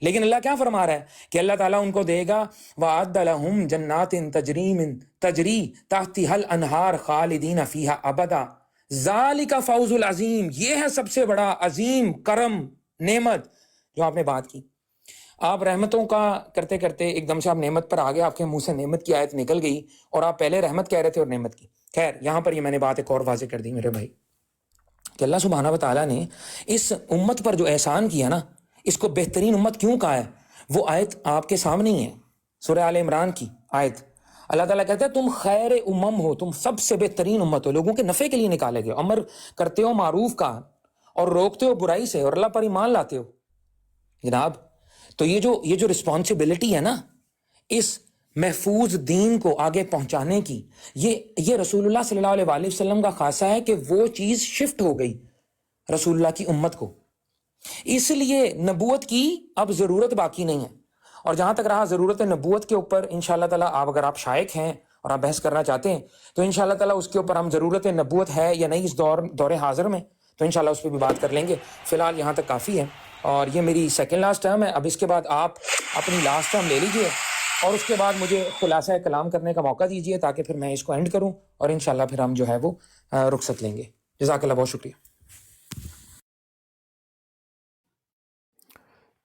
لیکن اللہ کیا فرما رہا ہے کہ اللہ تعالیٰ ان کو دے گا وَأَعَدَّ لَهُمْ جَنَّاتٍ تَجْرِي تَحْتِهَا الْأَنْهَارُ خَالِدِينَ فِيهَا أَبَدًا ذَلِكَ فَوْزُ الْعَظِيمُ۔ یہ ہے سب سے بڑا عظیم کرم، نعمت جو آپ نے بات کی۔ آپ رحمتوں کا کرتے کرتے ایک دم سے آپ نعمت پر آگے، آپ کے منہ سے نعمت کی آیت نکل گئی اور آپ پہلے رحمت کہہ رہے تھے اور نعمت کی۔ خیر، یہاں پر یہ میں نے بات ایک اور واضح کر دی میرے بھائی کہ اللہ سبحانہ و تعالیٰ نے اس امت پر جو احسان کیا نا، اس کو بہترین امت کیوں کہا ہے؟ وہ آیت آپ کے سامنے ہی ہے، سورہ آل عمران کی آیت۔ اللہ تعالیٰ کہتا ہے تم خیر امم ہو، تم سب سے بہترین امت ہو، لوگوں کے نفع کے لیے نکالے گئے، امر کرتے ہو معروف کا اور روکتے ہو برائی سے اور اللہ پر ایمان لاتے ہو۔ جناب، تو یہ جو رسپانسبلٹی ہے نا اس محفوظ دین کو آگے پہنچانے کی، یہ رسول اللہ صلی اللہ علیہ وآلہ وسلم کا خاصہ ہے کہ وہ چیز شفٹ ہو گئی رسول اللہ کی امت کو، اس لیے نبوت کی اب ضرورت باقی نہیں ہے۔ اور جہاں تک رہا ضرورت نبوت کے اوپر، انشاءاللہ تعالیٰ اگر آپ شائق ہیں اور آپ بحث کرنا چاہتے ہیں تو انشاءاللہ تعالیٰ اس کے اوپر ہم ضرورت نبوت ہے یا نہیں اس دور حاضر میں تو انشاءاللہ اس پہ بھی بات کر لیں گے۔ فی الحال یہاں تک کافی ہے، اور یہ میری سیکنڈ لاسٹ ٹرم ہے۔ اب اس کے بعد آپ اپنی لاسٹ ٹرم لے لیجئے اور اس کے بعد مجھے خلاصہ کلام کرنے کا موقع دیجئے تاکہ پھر میں اس کو اینڈ کروں، اور انشاءاللہ پھر ہم جو ہے وہ رخصت لیں گے۔ جزاک اللہ، بہت شکریہ۔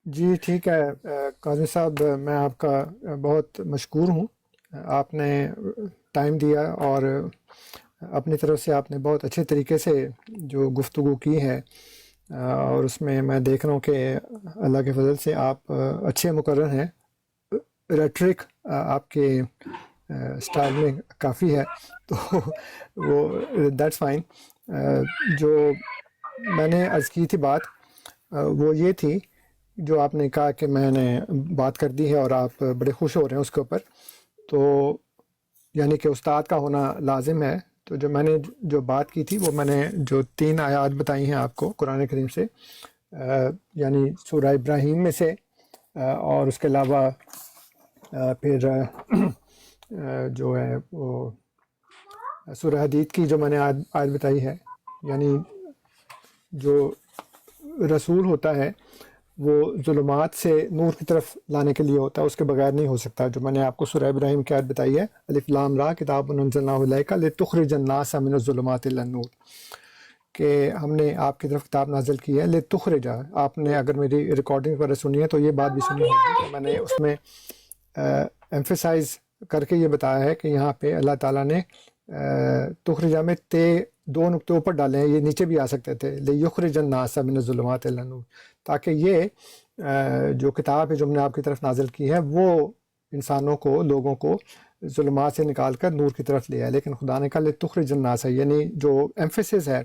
جی ٹھیک ہے قاضی صاحب، میں آپ کا بہت مشکور ہوں، آپ نے ٹائم دیا اور اپنی طرف سے آپ نے بہت اچھے طریقے سے جو گفتگو کی ہے، اور اس میں دیکھ رہا ہوں کہ اللہ کے فضل سے آپ اچھے مقرر ہیں، ریٹرک آپ کے اسٹائل میں کافی ہے، تو وہ دیٹس فائن۔ جو میں نے عرض کی تھی بات وہ یہ تھی، جو آپ نے کہا کہ میں نے بات کر دی ہے اور آپ بڑے خوش ہو رہے ہیں اس کے اوپر، تو یعنی کہ استاد کا ہونا لازم ہے۔ تو جو میں نے جو بات کی تھی وہ میں نے جو 3 آیات بتائی ہیں آپ کو قرآن کریم سے، یعنی سورہ ابراہیم میں سے، اور اس کے علاوہ پھر جو ہے وہ سورہ حدید کی جو میں نے آیت بتائی ہے، یعنی جو رسول ہوتا ہے وہ ظلمات سے نور کی طرف لانے کے لیے ہوتا ہے، اس کے بغیر نہیں ہو سکتا۔ جو میں نے آپ کو سورہ ابراہیم کی آیت بتائی ہے، الف لام را کتاب انزلناہ الیک لتخرج الناس من الظلمات الی النور، کہ ہم نے آپ کی طرف کتاب نازل کی ہے لتخرج۔ آپ نے اگر میری ریکارڈنگ پر سنی ہے تو یہ بات بھی سنی ہوگی کہ میں نے اس میں ایمفیسائز کر کے یہ بتایا ہے کہ یہاں پہ اللہ تعالیٰ نے تخرجہ میں 2 نقطے اوپر ڈالے ہیں، یہ نیچے بھی آ سکتے تھے، لیخرج الناس من الظلمات الی النور، تاکہ یہ جو کتاب ہے جو ہم نے آپ کی طرف نازل کی ہے وہ انسانوں کو، لوگوں کو ظلمات سے نکال کر نور کی طرف لے آئے۔ لیکن خدا نے کہا لتخرج الناس ہے، یعنی جو ایمفیسس ہے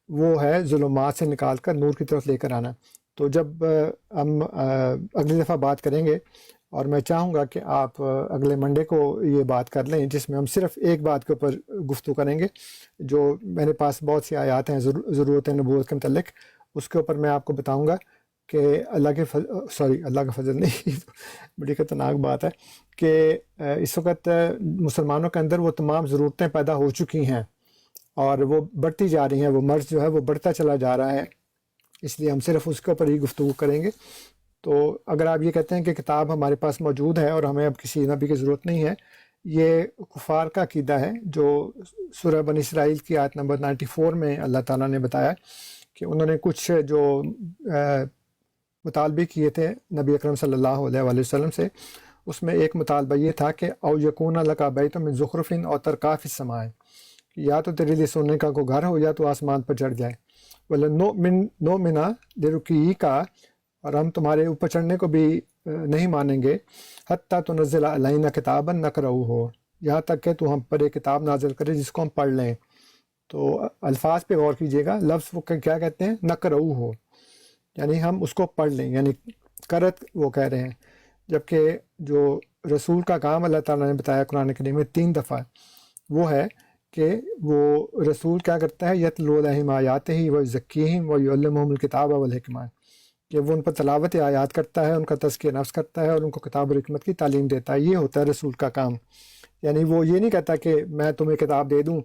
وہ ہے ظلمات سے نکال کر نور کی طرف لے کر آنا۔ تو جب ہم اگلی دفعہ بات کریں گے، اور میں چاہوں گا کہ آپ اگلے منڈے کو یہ بات کر لیں جس میں ہم صرف ایک بات کے اوپر گفتگو کریں گے، جو میرے پاس بہت سی آیات ہیں ضرورت نبوت کے متعلق، اس کے اوپر میں آپ کو بتاؤں گا کہ اللہ کے اللہ کا فضل نہیں، بڑی خطرناک بات ہے کہ اس وقت مسلمانوں کے اندر وہ تمام ضرورتیں پیدا ہو چکی ہیں اور وہ بڑھتی جا رہی ہیں، وہ مرض جو ہے وہ بڑھتا چلا جا رہا ہے، اس لیے ہم صرف اس کے اوپر ہی گفتگو کریں گے۔ تو اگر آپ یہ کہتے ہیں کہ کتاب ہمارے پاس موجود ہے اور ہمیں اب کسی نبی کی ضرورت نہیں ہے، یہ کفار کا عقیدہ ہے، جو سورہ بنی اسرائیل کی آیت نمبر 94 میں اللہ تعالیٰ نے بتایا کہ انہوں نے کچھ جو مطالبے کیے تھے نبی اکرم صلی اللہ علیہ وآلہ وسلم سے، اس میں ایک مطالبہ یہ تھا کہ او یکون لک بیت من زخرف او ترقی فی السماء، یا تو تیرے لیے سونے کا کوئی گھر ہو یا تو آسمان پر چڑھ جائے، ولن نؤمن لرقیک، اور ہم تمہارے اوپر چڑھنے کو بھی نہیں مانیں گے، حتیٰ تنزل علینا کتابا نقرؤہ، یہاں تک کہ تو ہم پر ایک کتاب نازل کرے جس کو ہم پڑھ لیں۔ تو الفاظ پہ غور کیجیے گا، لفظ وہ کیا کہتے ہیں، نقرؤہ، یعنی ہم اس کو پڑھ لیں، یعنی قرأت وہ کہہ رہے ہیں، جبکہ جو رسول کا کام اللہ تعالیٰ نے بتایا قرآن کریم میں 3 دفعہ، وہ ہے کہ وہ رسول کیا کرتا ہے، یتلو علیہم آیاتہ ویزکیہم ویعلمہم الکتاب والحکمہ، کہ وہ ان پر تلاوت آیات کرتا ہے، ان کا تزکیہ نفس کرتا ہے اور ان کو کتاب اور حکمت کی تعلیم دیتا ہے۔ یہ ہوتا ہے رسول کا کام، یعنی وہ یہ نہیں کہتا کہ میں تمہیں کتاب دے دوں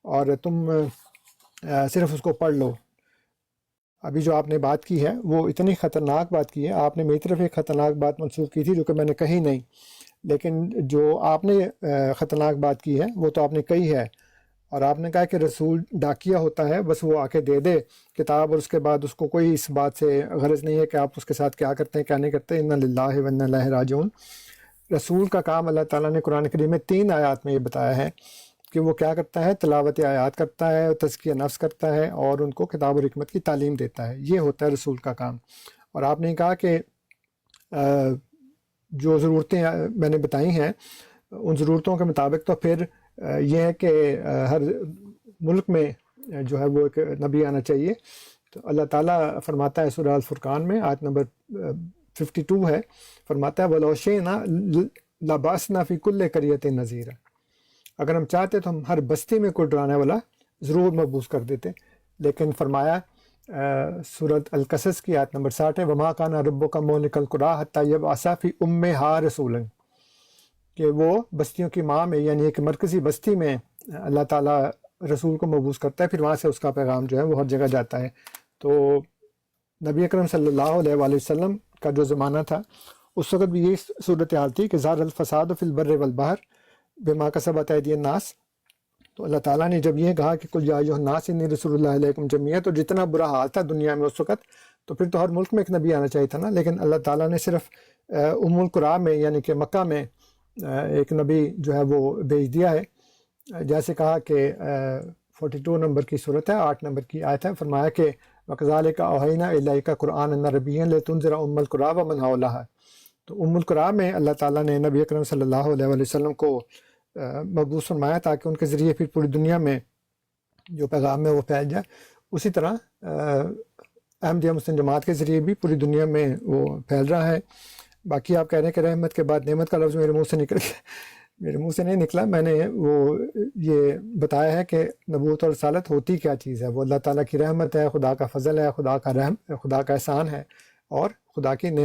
اور تم صرف اس کو پڑھ لو۔ ابھی جو آپ نے بات کی ہے وہ اتنی خطرناک بات کی ہے، آپ نے میری طرف ایک خطرناک بات منسوخ کی تھی جو کہ میں نے کہی نہیں، لیکن جو آپ نے خطرناک بات کی ہے وہ تو آپ نے کہی ہے، اور آپ نے کہا کہ رسول ڈاکیہ ہوتا ہے، بس وہ آ کے دے دے کتاب اور اس کے بعد اس کو کوئی اس بات سے غرض نہیں ہے کہ آپ اس کے ساتھ کیا کرتے ہیں کیا نہیں کرتے۔ انا للہ و انا الیہ راجعون، رسول کا کام اللہ تعالیٰ نے قرآن کریم میں 3 آیات میں یہ بتایا ہے کہ وہ کیا کرتا ہے، تلاوت آیات کرتا ہے، تزکیہ نفس کرتا ہے اور ان کو کتاب اور حکمت کی تعلیم دیتا ہے، یہ ہوتا ہے رسول کا کام۔ اور آپ نے کہا کہ جو ضرورتیں میں نے بتائی ہیں ان ضرورتوں کے مطابق تو پھر یہ ہے کہ ہر ملک میں جو ہے وہ ایک نبی آنا چاہیے۔ تو اللہ تعالیٰ فرماتا ہے سورہ الفرقان میں آیت نمبر 52 ہے، فرماتا ہے وَلَوْ شِئْنَا لَبَعَثْنَا فِي كُلِّ قَرْيَةٍ نَذِيرًا، اگر ہم چاہتے تو ہم ہر بستی میں کوئی ڈرانے والا ضرور مبعوث کر دیتے، لیکن فرمایا سورۃ القصص کی آیت نمبر 60 ہے وَمَا كَانَ رَبُّكَ مُهْلِكَ الْقُرَىٰ حَتَّىٰ يَبْعَثَ فِي أُمِّهَا رَسُولًا، کہ وہ بستیوں کی ماں میں یعنی ایک مرکزی بستی میں اللہ تعالیٰ رسول کو مبعوث کرتا ہے، پھر وہاں سے اس کا پیغام جو ہے وہ ہر جگہ جاتا ہے۔ تو نبی اکرم صلی اللہ علیہ وآلہ وسلم کا جو زمانہ تھا اس وقت بھی یہی صورتحال تھی کہ ظہر الفساد فی البر والبحر بما کسبت ایدی الناس۔ تو اللہ تعالیٰ نے جب یہ کہا کہ قل یا ایھا الناس انی رسول اللہ علیکم جمیعا، تو جتنا برا حال تھا دنیا میں اس وقت، تو پھر تو ہر ملک میں ایک نبی آنا چاہیے تھا نا، لیکن اللہ تعالیٰ نے صرف ام القریٰ میں یعنی کہ مکہ میں ایک نبی جو ہے وہ بھیج دیا ہے، جیسے کہا کہ 42 نمبر کی صورت ہے، 8 نمبر کی آیت ہے، فرمایا کہ وَكَذَلِكَ أَوْحَيْنَا إِلَيْكَ قُرْآنًا عَرَبِيًّا لِتُنذِرَ أُمَّ الْقُرَىٰ وَمَنْ حَوْلَهَا۔ تو ام القریٰ میں اللہ تعالیٰ نے نبی اکرم صلی اللہ علیہ وآلہ وسلم کو مبعوث فرمایا تاکہ ان کے ذریعے پھر پوری دنیا میں جو پیغام ہے وہ پھیل جائے. اسی طرح احمدیہ مسلم جماعت کے ذریعے بھی پوری دنیا میں وہ پھیل رہا ہے. باقی آپ کہہ رہے ہیں کہ رحمت کے بعد نعمت کا لفظ میرے منہ سے نکل گیا. میرے منہ سے نہیں نکلا، میں نے وہ یہ بتایا ہے کہ نبوت اور رسالت ہوتی کیا چیز ہے. وہ اللہ تعالیٰ کی رحمت ہے، خدا کا فضل ہے، خدا کا رحم، خدا کا احسان ہے اور خدا کی نعمت